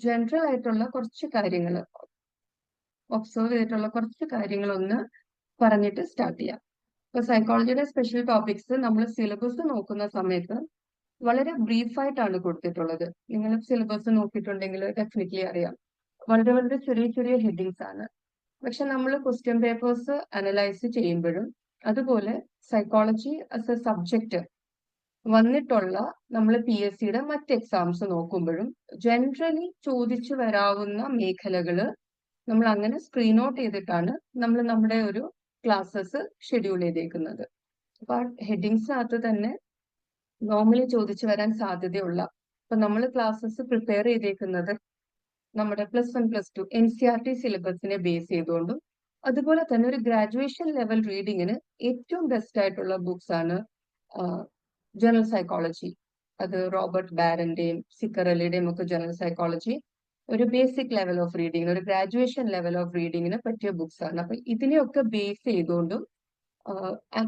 General ആയിട്ടുള്ള കുറച്ച് കാര്യങ്ങൾ ഒബ്സർവ് ചെയ്തിട്ടുള്ള കുറച്ച് കാര്യങ്ങൾ ഒന്ന് പറഞ്ഞിട്ട് സ്റ്റാർട്ട് ചെയ്യാം. ഇപ്പൊ സൈക്കോളജിയുടെ സ്പെഷ്യൽ ടോപ്പിക്സ് നമ്മൾ സിലബസ് നോക്കുന്ന സമയത്ത് വളരെ ബ്രീഫായിട്ടാണ് കൊടുത്തിട്ടുള്ളത്. നിങ്ങൾ സിലബസ് നോക്കിയിട്ടുണ്ടെങ്കിൽ ഡെഫിനറ്റ്ലി അറിയാം, വളരെ വളരെ ചെറിയ ചെറിയ ഹെഡിങ്സ് ആണ്. പക്ഷെ നമ്മൾ ക്വസ്റ്റ്യൻ പേപ്പേഴ്സ് അനലൈസ് ചെയ്യുമ്പോഴും അതുപോലെ സൈക്കോളജി ആസ് എ സബ്ജക്റ്റ് വന്നിട്ടുള്ള നമ്മൾ PSCയുടെ മറ്റ് എക്സാംസ് നോക്കുമ്പോഴും ജനറലി ചോദിച്ചു വരാവുന്ന മേഖലകള് നമ്മൾ അങ്ങനെ സ്ക്രീൻ ഔട്ട് ചെയ്തിട്ടാണ് നമ്മൾ നമ്മുടെ ഒരു ക്ലാസ്സസ് ഷെഡ്യൂൾ ചെയ്തേക്കുന്നത്. അപ്പൊ ആ ഹെഡിങ്സിനകത്ത് തന്നെ നോർമലി ചോദിച്ചു വരാൻ സാധ്യതയുള്ള, ഇപ്പൊ നമ്മൾ ക്ലാസ്സസ് പ്രിപ്പയർ ചെയ്തേക്കുന്നത് നമ്മുടെ +1 +2 NCERT സിലബസിനെ ബേസ് ചെയ്തുകൊണ്ടും അതുപോലെ തന്നെ ഒരു ഗ്രാജുവേഷൻ ലെവൽ റീഡിങ്ങിന് ഏറ്റവും ബെസ്റ്റ് ആയിട്ടുള്ള ബുക്സ് ആണ് ജനറൽ സൈക്കോളജി. അത് റോബർട്ട് ബാരന്റെയും സിക്കറലിയുടെയും ഒക്കെ ജനറൽ സൈക്കോളജി ഒരു ബേസിക് ലെവൽ ഓഫ് റീഡിങ്ങിന്, ഒരു ഗ്രാജുവേഷൻ ലെവൽ ഓഫ് റീഡിങ്ങിന് പറ്റിയ ബുക്സ് ആണ്. അപ്പൊ ഇതിനെയൊക്കെ ബേസ് ചെയ്തുകൊണ്ടും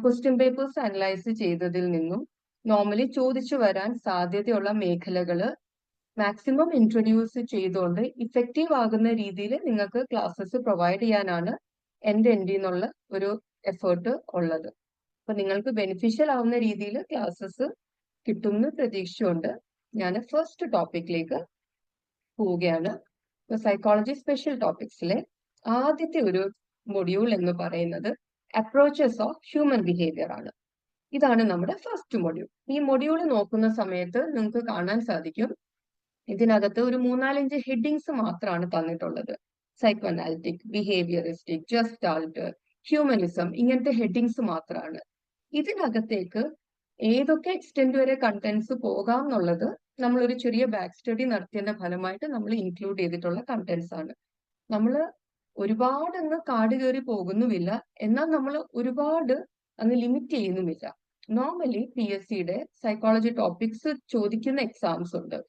ക്വസ്റ്റ്യൻ പേപ്പേഴ്സ് അനലൈസ് ചെയ്തതിൽ നിന്നും നോർമലി ചോദിച്ചു വരാൻ സാധ്യതയുള്ള മേഖലകള് മാക്സിമം ഇൻട്രൊഡ്യൂസ് ചെയ്തുകൊണ്ട് ഇഫക്റ്റീവ് ആകുന്ന രീതിയിൽ നിങ്ങൾക്ക് ക്ലാസ്സസ് പ്രൊവൈഡ് ചെയ്യാനാണ് എൻ്റെ നിന്നുള്ള ഒരു എഫേർട്ട് ഉള്ളത്. അപ്പൊ നിങ്ങൾക്ക് ബെനിഫിഷ്യൽ ആവുന്ന രീതിയിൽ ക്ലാസ്സസ് കിട്ടുമെന്ന് പ്രതീക്ഷിച്ചുകൊണ്ട് ഞാൻ ഫസ്റ്റ് ടോപ്പിക്കിലേക്ക് പോവുകയാണ്. സൈക്കോളജി സ്പെഷ്യൽ ടോപ്പിക്സിലെ ആദ്യത്തെ ഒരു മൊഡ്യൂൾ എന്ന് പറയുന്നത് അപ്രോച്ചസ് ഓഫ് ഹ്യൂമൻ ബിഹേവിയർ ആണ്. ഇതാണ് നമ്മുടെ ഫസ്റ്റ് മൊഡ്യൂൾ. ഈ മൊഡ്യൂൾ നോക്കുന്ന സമയത്ത് നിങ്ങൾക്ക് കാണാൻ സാധിക്കും, ഇതിനകത്ത് ഒരു 3-4 ഹെഡിങ്സ് മാത്രമാണ് തന്നിട്ടുള്ളത്. Psycho analytic, behaviouristic, gestalt, humanism, ഇങ്ങനത്തെ ഹെഡിങ്സ് മാത്രമാണ്. ഇതിനകത്തേക്ക് ഏതൊക്കെ എക്സ്റ്റെന്റ് വരെ കണ്ടന്റ്സ് പോകാം എന്നുള്ളത് നമ്മൾ ഒരു ചെറിയ ബാക്ക് സ്റ്റഡി നടത്തിയതിന്റെ ഫലമായിട്ട് നമ്മൾ ഇൻക്ലൂഡ് ചെയ്തിട്ടുള്ള കണ്ടന്റ്സ് ആണ്. നമ്മൾ ഒരുപാട് അങ്ങ് കാട് കയറി പോകുന്നുമില്ല, എന്നാൽ നമ്മൾ ഒരുപാട് അങ്ങ് ലിമിറ്റ് ചെയ്യുന്നുമില്ല. നോർമലി PSCയുടെ സൈക്കോളജി ടോപ്പിക്സ് ചോദിക്കുന്ന എക്സാംസ് ഉണ്ട്.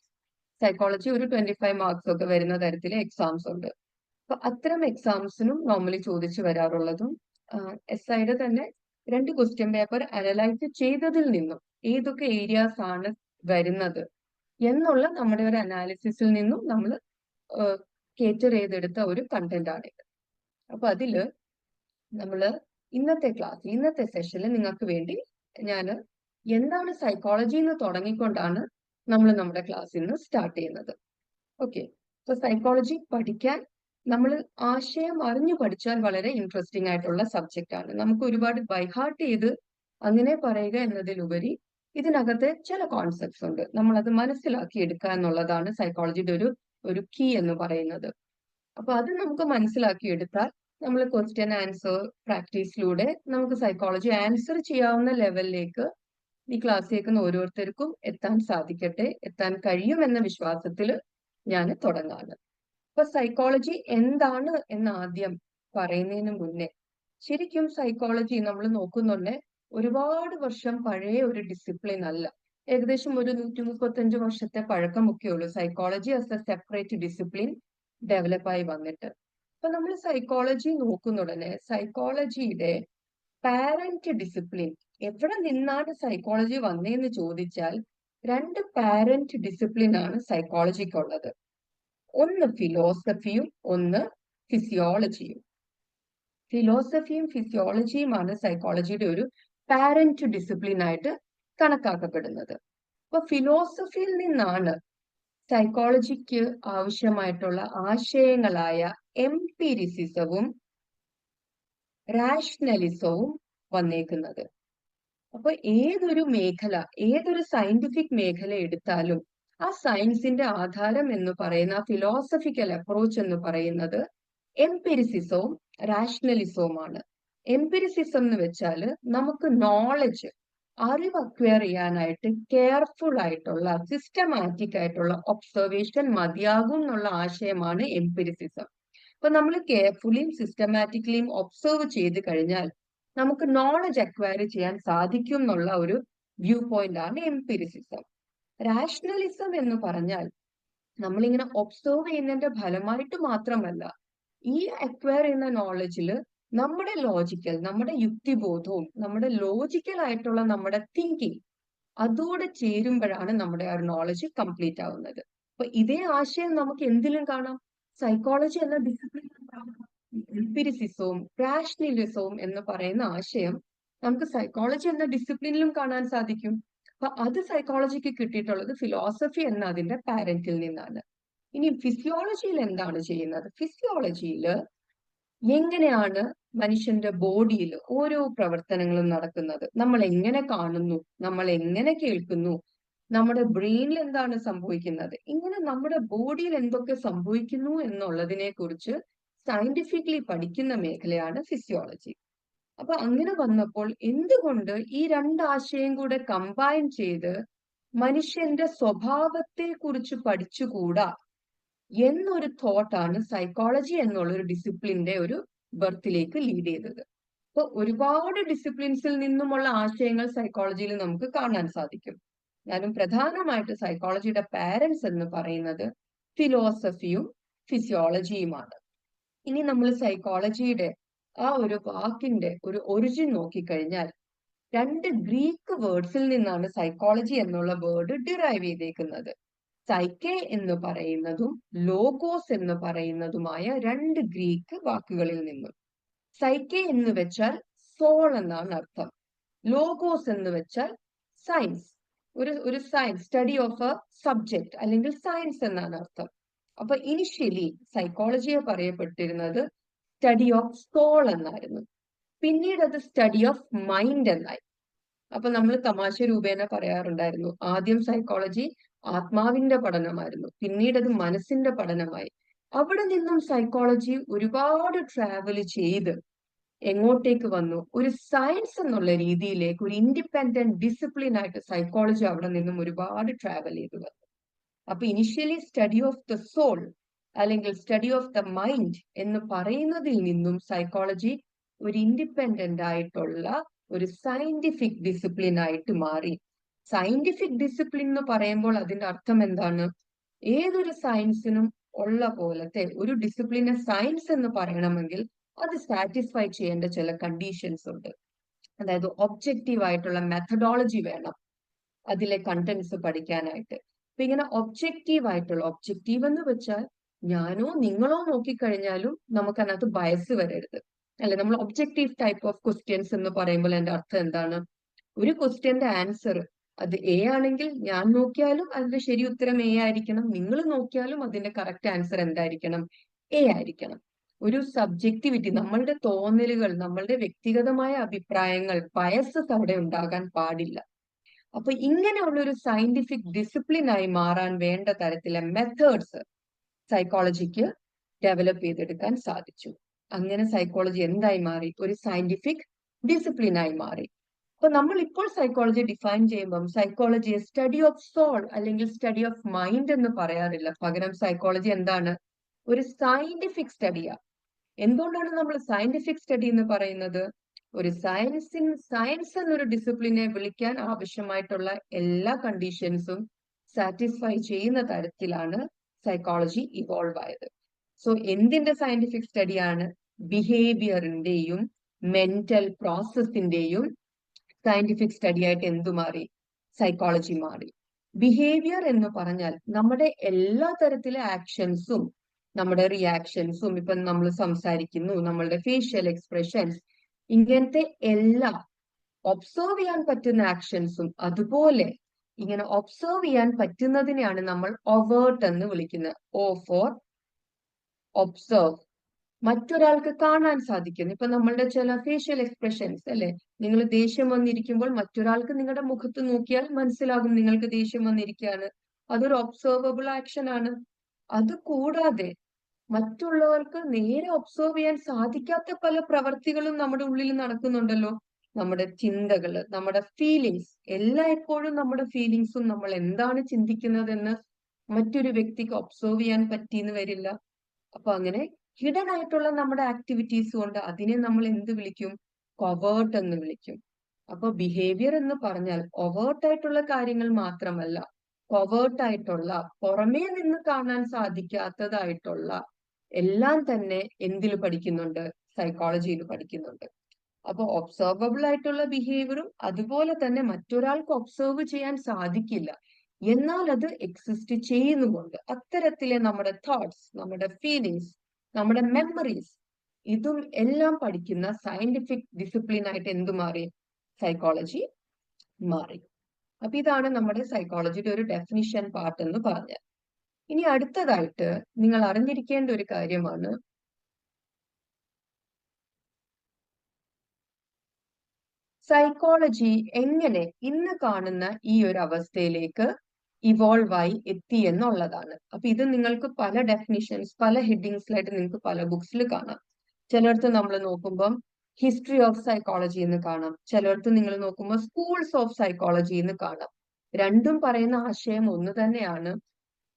സൈക്കോളജി ഒരു 25 മാർക്സ് ഒക്കെ വരുന്ന തരത്തിലെ എക്സാംസ് ഉണ്ട്. അപ്പൊ അത്തരം എക്സാംസിനും നോർമലി ചോദിച്ചു വരാറുള്ളതും SIയുടെ തന്നെ 2 ക്വസ്റ്റ്യൻ പേപ്പർ അനലൈസ് ചെയ്തതിൽ നിന്നും ഏതൊക്കെ ഏരിയാസ് ആണ് വരുന്നത് എന്നുള്ള നമ്മുടെ ഒരു അനാലിസിസിൽ നിന്നും നമ്മൾ കേറ്റർ ചെയ്തെടുത്ത ഒരു കണ്ടന്റ് ആണിത്. അപ്പൊ അതില് നമ്മൾ ഇന്നത്തെ സെഷനിൽ നിങ്ങൾക്ക് വേണ്ടി ഞാൻ എന്താണ് സൈക്കോളജി എന്ന് തുടങ്ങിക്കൊണ്ടാണ് നമ്മൾ നമ്മുടെ ക്ലാസ് ഇന്ന് സ്റ്റാർട്ട് ചെയ്യുന്നത്. ഓക്കെ, സോ സൈക്കോളജി പഠിക്കാൻ നമ്മൾ ആശയം അറിഞ്ഞു പഠിച്ചാൽ വളരെ ഇൻട്രസ്റ്റിംഗ് ആയിട്ടുള്ള സബ്ജക്റ്റ് ആണ്. നമുക്ക് ഒരുപാട് ബൈഹാർട്ട് ചെയ്ത് അങ്ങനെ പറയുക എന്നതിലുപരി ഇതിനകത്ത് ചില കോൺസെപ്റ്റ്സ് ഉണ്ട്, നമ്മൾ അത് മനസ്സിലാക്കി എടുക്കുക എന്നുള്ളതാണ് സൈക്കോളജിയുടെ ഒരു കീ എന്ന് പറയുന്നത്. അപ്പൊ അത് നമുക്ക് മനസ്സിലാക്കി എടുത്താൽ നമ്മൾ ക്വസ്റ്റ്യൻ ആൻസർ പ്രാക്ടീസിലൂടെ നമുക്ക് സൈക്കോളജി ആൻസർ ചെയ്യാവുന്ന ലെവലിലേക്ക് ഈ ക്ലാസ് കേൾക്കുന്ന ഓരോരുത്തർക്കും എത്താൻ കഴിയുമെന്ന വിശ്വാസത്തിൽ ഞാൻ തുടങ്ങാണ്. അപ്പൊ സൈക്കോളജി എന്താണ് എന്ന് ആദ്യം പറയുന്നതിന് മുന്നേ, ശരിക്കും സൈക്കോളജി നമ്മൾ നോക്കുന്നുണ്ട് ഒരുപാട് വർഷം പഴയ ഒരു ഡിസിപ്ലിൻ അല്ല. ഏകദേശം ഒരു 135 വർഷത്തെ പഴക്കമൊക്കെ ഉള്ളൂ psychology as a separate discipline ഡെവലപ്പായി വന്നിട്ട്. അപ്പൊ നമ്മൾ സൈക്കോളജി നോക്കുന്നുടനെ സൈക്കോളജിയുടെ പാരന്റ് ഡിസിപ്ലിൻ എവിടെ നിന്നാണ് സൈക്കോളജി വന്നതെന്ന് ചോദിച്ചാൽ 2 പാരന്റ് ഡിസിപ്ലിൻ ആണ് സൈക്കോളജിക്കുള്ളത്. ഒന്ന് ഫിലോസഫിയും ഒന്ന് ഫിസിയോളജിയും. ഫിലോസഫിയും ഫിസിയോളജിയുമാണ് സൈക്കോളജിയുടെ ഒരു പാരന്റ് ഡിസിപ്ലിൻ ആയിട്ട് കണക്കാക്കപ്പെടുന്നത്. അപ്പൊ ഫിലോസഫിയിൽ നിന്നാണ് സൈക്കോളജിക്ക് ആവശ്യമായിട്ടുള്ള ആശയങ്ങളായ എംപിരിസിസവും റാഷണലിസവും വന്നേക്കുന്നത്. അപ്പൊ ഏതൊരു സയന്റിഫിക് മേഖല എടുത്താലും ആ സയൻസിന്റെ ആധാരം എന്ന് പറയുന്ന ആ ഫിലോസഫിക്കൽ അപ്രോച്ച് എന്ന് പറയുന്നത് എംപിരിസിസവും റാഷണലിസവുമാണ്. എംപിരിസിസം എന്ന് വെച്ചാൽ നമുക്ക് അറിവ് അക്വയർ ചെയ്യാനായിട്ട് കെയർഫുൾ ആയിട്ടുള്ള സിസ്റ്റമാറ്റിക് ആയിട്ടുള്ള ഒബ്സർവേഷൻ മതിയാകും എന്നുള്ള ആശയമാണ് എംപിരിസിസം. അപ്പൊ നമ്മൾ കെയർഫുള്ളിയും സിസ്റ്റമാറ്റിക്കലിയും ഒബ്സർവ് ചെയ്ത് കഴിഞ്ഞാൽ നമുക്ക് നോളജ് അക്വയർ ചെയ്യാൻ സാധിക്കും എന്നുള്ള ഒരു വ്യൂ പോയിന്റ് ആണ് എംപിരിസിസം. റാഷണലിസം എന്ന് പറഞ്ഞാൽ നമ്മളിങ്ങനെ ഒബ്സർവ് ചെയ്യുന്നതിന്റെ ഫലമായിട്ട് മാത്രമല്ല, ഈ അക്വയർ ചെയ്യുന്ന നോളജിൽ നമ്മുടെ യുക്തിബോധവും നമ്മുടെ ലോജിക്കൽ ആയിട്ടുള്ള നമ്മുടെ തിങ്കിങ് അതോടെ ചേരുമ്പോഴാണ് നമ്മുടെ ആ ഒരു നോളജ് കംപ്ലീറ്റ് ആവുന്നത്. അപ്പൊ ഇതേ ആശയം നമുക്ക് എന്തിലും കാണാം. സൈക്കോളജി എന്ന ഡിസിപ്ലിൻ, എംപിരിസിസവും റാഷണലിസവും എന്ന് പറയുന്ന ആശയം നമുക്ക് സൈക്കോളജി എന്ന ഡിസിപ്ലിനിലും കാണാൻ സാധിക്കും. അപ്പൊ അത് സൈക്കോളജിക്ക് കിട്ടിയിട്ടുള്ളത് ഫിലോസഫി എന്ന അതിന്റെ പാരന്റിൽ നിന്നാണ്. ഇനി ഫിസിയോളജിയിൽ എന്താണ് ചെയ്യുന്നത്? ഫിസിയോളജിയിൽ എങ്ങനെയാണ് മനുഷ്യന്റെ ബോഡിയിൽ ഓരോ പ്രവർത്തനങ്ങളും നടക്കുന്നത്, നമ്മൾ എങ്ങനെ കാണുന്നു, നമ്മൾ എങ്ങനെ കേൾക്കുന്നു, നമ്മുടെ ബ്രെയിനിൽ എന്താണ് സംഭവിക്കുന്നത്, ഇങ്ങനെ നമ്മുടെ ബോഡിയിൽ എന്തൊക്കെ സംഭവിക്കുന്നു എന്നുള്ളതിനെ കുറിച്ച് സയന്റിഫിക്കലി പഠിക്കുന്ന മേഖലയാണ് ഫിസിയോളജി. അപ്പൊ അങ്ങനെ വന്നപ്പോൾ എന്തുകൊണ്ട് ഈ രണ്ടാശയം കൂടെ കമ്പൈൻ ചെയ്ത് മനുഷ്യന്റെ സ്വഭാവത്തെ കുറിച്ച് പഠിച്ചുകൂടാ എന്നൊരു തോട്ടാണ് സൈക്കോളജി എന്നുള്ള ഒരു ഡിസിപ്ലിന്റെ ഒരു ബർത്തിലേക്ക് ലീഡ് ചെയ്തത്. അപ്പൊ ഒരുപാട് ഡിസിപ്ലിൻസിൽ നിന്നുമുള്ള ആശയങ്ങൾ സൈക്കോളജിയിൽ നമുക്ക് കാണാൻ സാധിക്കും. ഞാനും പ്രധാനമായിട്ട് സൈക്കോളജിയുടെ പാരന്റ്സ് എന്ന് പറയുന്നത് ഫിലോസഫിയും ഫിസിയോളജിയുമാണ്. ഇനി നമ്മൾ സൈക്കോളജിയുടെ ആ ഒരു വാക്കിന്റെ ഒരു ഒറിജിൻ നോക്കിക്കഴിഞ്ഞാൽ 2 ഗ്രീക്ക് വേർഡ്സിൽ നിന്നാണ് സൈക്കോളജി എന്നുള്ള വേർഡ് ഡിറൈവ് ചെയ്തേക്കുന്നത്. സൈക്കെ എന്ന് പറയുന്നതും ലോഗോസ് എന്ന് പറയുന്നതുമായ 2 ഗ്രീക്ക് വാക്കുകളിൽ നിന്നും. സൈക്കെ എന്ന് വെച്ചാൽ സോൾ എന്നാണ് അർത്ഥം. ലോഗോസ് എന്ന് വെച്ചാൽ സയൻസ്, ഒരു science, study of A subject അല്ലെങ്കിൽ സയൻസ് എന്നാണ് അർത്ഥം. അപ്പൊ ഇനിഷ്യലി സൈക്കോളജിയെ പറയപ്പെട്ടിരുന്നത് സ്റ്റഡി ഓഫ് സോൾ എന്നായിരുന്നു. പിന്നീട് അത് സ്റ്റഡി ഓഫ് മൈൻഡ് എന്നായി. അപ്പൊ നമ്മൾ തമാശ രൂപേണ പറയാറുണ്ടായിരുന്നു, ആദ്യം സൈക്കോളജി ആത്മാവിന്റെ പഠനമായിരുന്നു, പിന്നീട് അത് മനസ്സിന്റെ പഠനമായി. അവിടെ നിന്നും സൈക്കോളജി ഒരുപാട് ട്രാവൽ ചെയ്ത് എങ്ങോട്ടേക്ക് വന്നു? ഒരു സയൻസ് എന്നുള്ള രീതിയിലേക്ക്, ഒരു ഇൻഡിപെൻഡന്റ് ഡിസിപ്ലിൻ ആയിട്ട് സൈക്കോളജി അവിടെ നിന്നും ഒരുപാട് ട്രാവൽ ചെയ്തു വന്നു. അപ്പൊ initially study of the soul അല്ലെങ്കിൽ സ്റ്റഡി ഓഫ് ദ മൈൻഡ് എന്ന് പറയുന്നതിൽ നിന്നും സൈക്കോളജി ഒരു ഇൻഡിപെൻഡന്റ് ആയിട്ടുള്ള ഒരു സയന്റിഫിക് ഡിസിപ്ലിൻ ആയിട്ട് മാറി. സയന്റിഫിക് ഡിസിപ്ലിൻ എന്ന് പറയുമ്പോൾ അതിന്റെ അർത്ഥം എന്താണ്? ഏതൊരു സയൻസിനും ഉള്ള പോലത്തെ ഒരു ഡിസിപ്ലിനെ സയൻസ് എന്ന് പറയണമെങ്കിൽ അത് സാറ്റിസ്ഫൈ ചെയ്യേണ്ട ചില കണ്ടീഷൻസ് ഉണ്ട്. അതായത് ഒബ്ജക്റ്റീവ് ആയിട്ടുള്ള മെത്തഡോളജി വേണം അതിലെ കണ്ടന്റ്സ് പഠിക്കാനായിട്ട്. അപ്പൊ ഇങ്ങനെ ഒബ്ജക്റ്റീവ് എന്ന് വെച്ചാൽ ഞാനോ നിങ്ങളോ നോക്കിക്കഴിഞ്ഞാലും നമുക്ക് അതിനകത്ത് ബയസ് വരരുത്. അല്ലെ, നമ്മൾ ഒബ്ജക്റ്റീവ് ടൈപ്പ് ഓഫ് ക്വസ്റ്റ്യൻസ് എന്ന് പറയുമ്പോൾ എന്റെ അർത്ഥം എന്താണ്? ഒരു ക്വസ്റ്റ്യന്റെ ആൻസർ അത് എ ആണെങ്കിൽ ഞാൻ നോക്കിയാലും അതിന്റെ ശരി ഉത്തരം എ ആയിരിക്കണം, നിങ്ങൾ നോക്കിയാലും അതിന്റെ കറക്റ്റ് ആൻസർ എന്തായിരിക്കണം? എ ആയിരിക്കണം. ഒരു സബ്ജക്റ്റിവിറ്റി, നമ്മളുടെ തോന്നലുകൾ, നമ്മളുടെ വ്യക്തിഗതമായ അഭിപ്രായങ്ങൾ, ബയസസ് അവിടെ ഉണ്ടാകാൻ പാടില്ല. അപ്പൊ ഇങ്ങനെയുള്ള ഒരു സയന്റിഫിക് ഡിസിപ്ലിൻ ആയി മാറാൻ വേണ്ട തരത്തിലെ മെത്തേഡ്സ് സൈക്കോളജിക്ക് ഡെവലപ്പ് ചെയ്തെടുക്കാൻ സാധിച്ചു. അങ്ങനെ സൈക്കോളജി എന്തായി മാറി? ഒരു സയന്റിഫിക് ഡിസിപ്ലിൻ ആയി മാറി. അപ്പൊ നമ്മൾ ഇപ്പോൾ സൈക്കോളജി ഡിഫൈൻ ചെയ്യുമ്പം സൈക്കോളജിയെ സ്റ്റഡി ഓഫ് സോൾ അല്ലെങ്കിൽ സ്റ്റഡി ഓഫ് മൈൻഡ് എന്ന് പറയാറില്ല. പകരം സൈക്കോളജി എന്താണ്? ഒരു സയന്റിഫിക് സ്റ്റഡിയാ. എന്തുകൊണ്ടാണ് നമ്മൾ സയന്റിഫിക് സ്റ്റഡി എന്ന് പറയുന്നത്? ഒരു സയൻസ് എന്നൊരു ഡിസിപ്ലിനെ വിളിക്കാൻ ആവശ്യമായിട്ടുള്ള എല്ലാ കണ്ടീഷൻസും സാറ്റിസ്ഫൈ ചെയ്യുന്ന തരത്തിലാണ് സൈക്കോളജി ഇവോൾവ് ആയത്. സോ എന്തിന്റെ സയന്റിഫിക് സ്റ്റഡിയാണ്? ബിഹേവിയറിന്റെയും മെന്റൽ പ്രോസസ്സിന്റെയും സയന്റിഫിക് സ്റ്റഡി ആയിട്ട് എന്തു മാറി? സൈക്കോളജി മാറി. ബിഹേവിയർ എന്ന് പറഞ്ഞാൽ നമ്മുടെ എല്ലാ തരത്തിലെ ആക്ഷൻസും നമ്മുടെ റിയാക്ഷൻസും, ഇപ്പൊ നമ്മൾ സംസാരിക്കുന്നു, നമ്മളുടെ ഫേഷ്യൽ എക്സ്പ്രഷൻസ്, ഇങ്ങനത്തെ എല്ലാ ഒബ്സർവ് ചെയ്യാൻ പറ്റുന്ന ആക്ഷൻസും അതുപോലെ ഇങ്ങനെ ഒബ്സർവ് ചെയ്യാൻ പറ്റുന്നതിനെയാണ് നമ്മൾ ഒവേർട്ട് എന്ന് വിളിക്കുന്നത്. ഓ ഫോർ ഒബ്സർവ്. മറ്റൊരാൾക്ക് കാണാൻ സാധിക്കുന്നു. ഇപ്പൊ നമ്മളുടെ ചില ഫേഷ്യൽ എക്സ്പ്രഷൻസ് അല്ലെ, നിങ്ങൾ ദേഷ്യം വന്നിരിക്കുമ്പോൾ മറ്റൊരാൾക്ക് നിങ്ങളുടെ മുഖത്ത് നോക്കിയാൽ മനസ്സിലാകും നിങ്ങൾക്ക് ദേഷ്യം വന്നിരിക്കുകയാണ്. അതൊരു ഒബ്സർവബിൾ ആക്ഷൻ ആണ്. അത് കൂടാതെ മറ്റുള്ളവർക്ക് നേരെ ഒബ്സർവ് ചെയ്യാൻ സാധിക്കാത്ത പല പ്രവർത്തികളും നമ്മുടെ ഉള്ളിൽ നടക്കുന്നുണ്ടല്ലോ. നമ്മുടെ ചിന്തകള്, നമ്മുടെ ഫീലിങ്സ്, എല്ലായ്പ്പോഴും നമ്മുടെ ഫീലിങ്സും നമ്മൾ എന്താണ് ചിന്തിക്കുന്നതെന്ന് മറ്റൊരു വ്യക്തിക്ക് ഒബ്സർവ് ചെയ്യാൻ പറ്റിയെന്ന് വരില്ല. അപ്പൊ അങ്ങനെ ഹിഡൻ ആയിട്ടുള്ള നമ്മുടെ ആക്ടിവിറ്റീസ് കൊണ്ട് അതിനെ നമ്മൾ എന്ത് വിളിക്കും? കൊവേർട്ട് എന്ന് വിളിക്കും. അപ്പൊ ബിഹേവിയർ എന്ന് പറഞ്ഞാൽ ഒവേർട്ട് ആയിട്ടുള്ള കാര്യങ്ങൾ മാത്രമല്ല, കൊവേർട്ട് ആയിട്ടുള്ള, പുറമേ നിന്ന് കാണാൻ സാധിക്കാത്തതായിട്ടുള്ള എല്ലാം തന്നെ എന്തിൽ പഠിക്കുന്നുണ്ട്? സൈക്കോളജിയിൽ പഠിക്കുന്നുണ്ട്. അപ്പൊ ഒബ്സർവബിൾ ആയിട്ടുള്ള ബിഹേവിയറും അതുപോലെ തന്നെ മറ്റൊരാൾക്ക് ഒബ്സർവ് ചെയ്യാൻ സാധിക്കില്ല, എന്നാൽ അത് എക്സിസ്റ്റ് ചെയ്യുന്നുമുണ്ട്. അത്തരത്തിലെ നമ്മുടെ തോട്ട്സ്, നമ്മുടെ ഫീലിങ്സ്, നമ്മുടെ മെമ്മറീസ്, ഇതും എല്ലാം പഠിക്കുന്ന സയന്റിഫിക് ഡിസിപ്ലിൻ ആയിട്ട് എന്ത് മാറി? സൈക്കോളജി മാറി. അപ്പൊ ഇതാണ് നമ്മുടെ സൈക്കോളജിയുടെ ഒരു ഡെഫിനിഷൻ പാർട്ട് എന്ന് പറഞ്ഞത്. ഇനി അടുത്തതായിട്ട് നിങ്ങൾ അറിഞ്ഞിരിക്കേണ്ട ഒരു കാര്യമാണ് സൈക്കോളജി എങ്ങനെ ഇന്ന് കാണുന്ന ഈ ഒരു അവസ്ഥയിലേക്ക് ഇവോൾവ് ആയി എത്തി എന്നുള്ളതാണ്. അപ്പൊ ഇത് നിങ്ങൾക്ക് പല ഡെഫിനിഷൻസ്, പല ഹെഡിങ്സിലായിട്ട് നിങ്ങൾക്ക് പല ബുക്സിൽ കാണാം. ചിലടത്ത് നമ്മൾ നോക്കുമ്പം ഹിസ്റ്ററി ഓഫ് സൈക്കോളജി എന്ന് കാണാം, ചിലടത്ത് നിങ്ങൾ നോക്കുമ്പോൾ സ്കൂൾസ് ഓഫ് സൈക്കോളജി എന്ന് കാണാം. രണ്ടും പറയുന്ന ആശയം ഒന്ന് തന്നെയാണ്.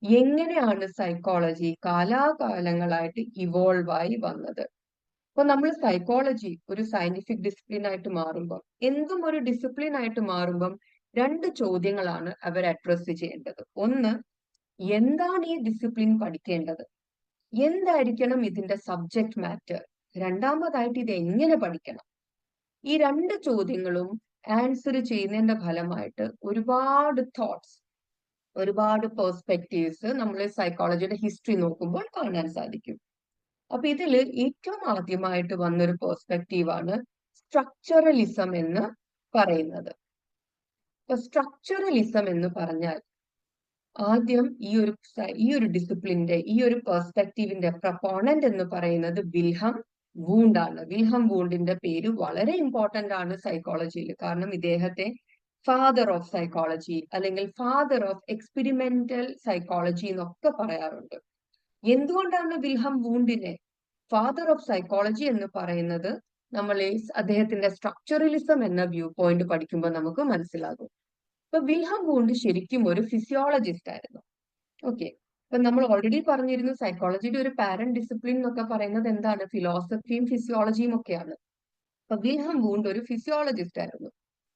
എങ്ങനെയാണ് സൈക്കോളജി കാലാകാലങ്ങളായിട്ട് ഇവോൾവ് ആയി വന്നത്? അപ്പൊ നമ്മൾ സൈക്കോളജി ഒരു സയന്റിഫിക് ഡിസിപ്ലിൻ ആയിട്ട് മാറുമ്പോൾ, എന്തും ഒരു ഡിസിപ്ലിൻ ആയിട്ട് മാറുമ്പം രണ്ട് ചോദ്യങ്ങളാണ് അവർ അഡ്രസ് ചെയ്യേണ്ടത്. ഒന്ന്, എന്താണ് ഈ ഡിസിപ്ലിൻ പഠിക്കേണ്ടത്? എന്തായിരിക്കണം ഇതിന്റെ സബ്ജക്ട് മാറ്റർ? രണ്ടാമതായിട്ട് ഇത് എങ്ങനെ പഠിക്കണം? ഈ രണ്ട് ചോദ്യങ്ങളും ആൻസർ ചെയ്യുന്നതിന്റെ ഫലമായിട്ട് ഒരുപാട് തോട്ട്സ്, ഒരുപാട് പെർസ്പെക്റ്റീവ്സ് നമ്മൾ സൈക്കോളജിയുടെ ഹിസ്റ്ററി നോക്കുമ്പോൾ കാണാൻ സാധിക്കും. അപ്പൊ ഇതിൽ ഏറ്റവും ആദ്യമായിട്ട് വന്നൊരു പെർസ്പെക്റ്റീവാണ് സ്ട്രക്ചറലിസം എന്ന് പറയുന്നത്. അപ്പൊ സ്ട്രക്ചറലിസം എന്ന് പറഞ്ഞാൽ ആദ്യം ഈ ഒരു ഡിസിപ്ലിന്റെ, ഈ ഒരു പെർസ്പെക്റ്റീവിന്റെ പ്രൊപ്പോണന്റ് എന്ന് പറയുന്നത് വിൽഹം വൂണ്ട് ആണ്. വിൽഹം വൂണ്ടിന്റെ പേര് വളരെ ഇമ്പോർട്ടന്റ് ആണ് സൈക്കോളജിയിൽ. കാരണം ഇദ്ദേഹത്തെ ഫാദർ ഓഫ് സൈക്കോളജി അല്ലെങ്കിൽ ഫാദർ ഓഫ് എക്സ്പെരിമെന്റൽ സൈക്കോളജി എന്നൊക്കെ പറയാറുണ്ട്. എന്തുകൊണ്ടാണ് വിൽഹം വൂണ്ടിനെ ഫാദർ ഓഫ് സൈക്കോളജി എന്ന് പറയുന്നത്? നമ്മൾ അദ്ദേഹത്തിന്റെ സ്ട്രക്ചറലിസം എന്ന വ്യൂ പോയിന്റ് പഠിക്കുമ്പോൾ നമുക്ക് മനസ്സിലാകും. ഇപ്പൊ വിൽഹം വൂണ്ട് ശരിക്കും ഒരു ഫിസിയോളജിസ്റ്റ് ആയിരുന്നു. ഓക്കെ, ഇപ്പൊ നമ്മൾ ഓൾറെഡി പറഞ്ഞിരുന്നു സൈക്കോളജിയുടെ ഒരു പാരന്റ് ഡിസിപ്ലിൻ എന്നൊക്കെ പറയുന്നത് എന്താണ്? ഫിലോസഫിയും ഫിസിയോളജിയും ഒക്കെയാണ്. അപ്പൊ വിൽഹം വൂണ്ട് ഒരു ഫിസിയോളജിസ്റ്റ് ആയിരുന്നു.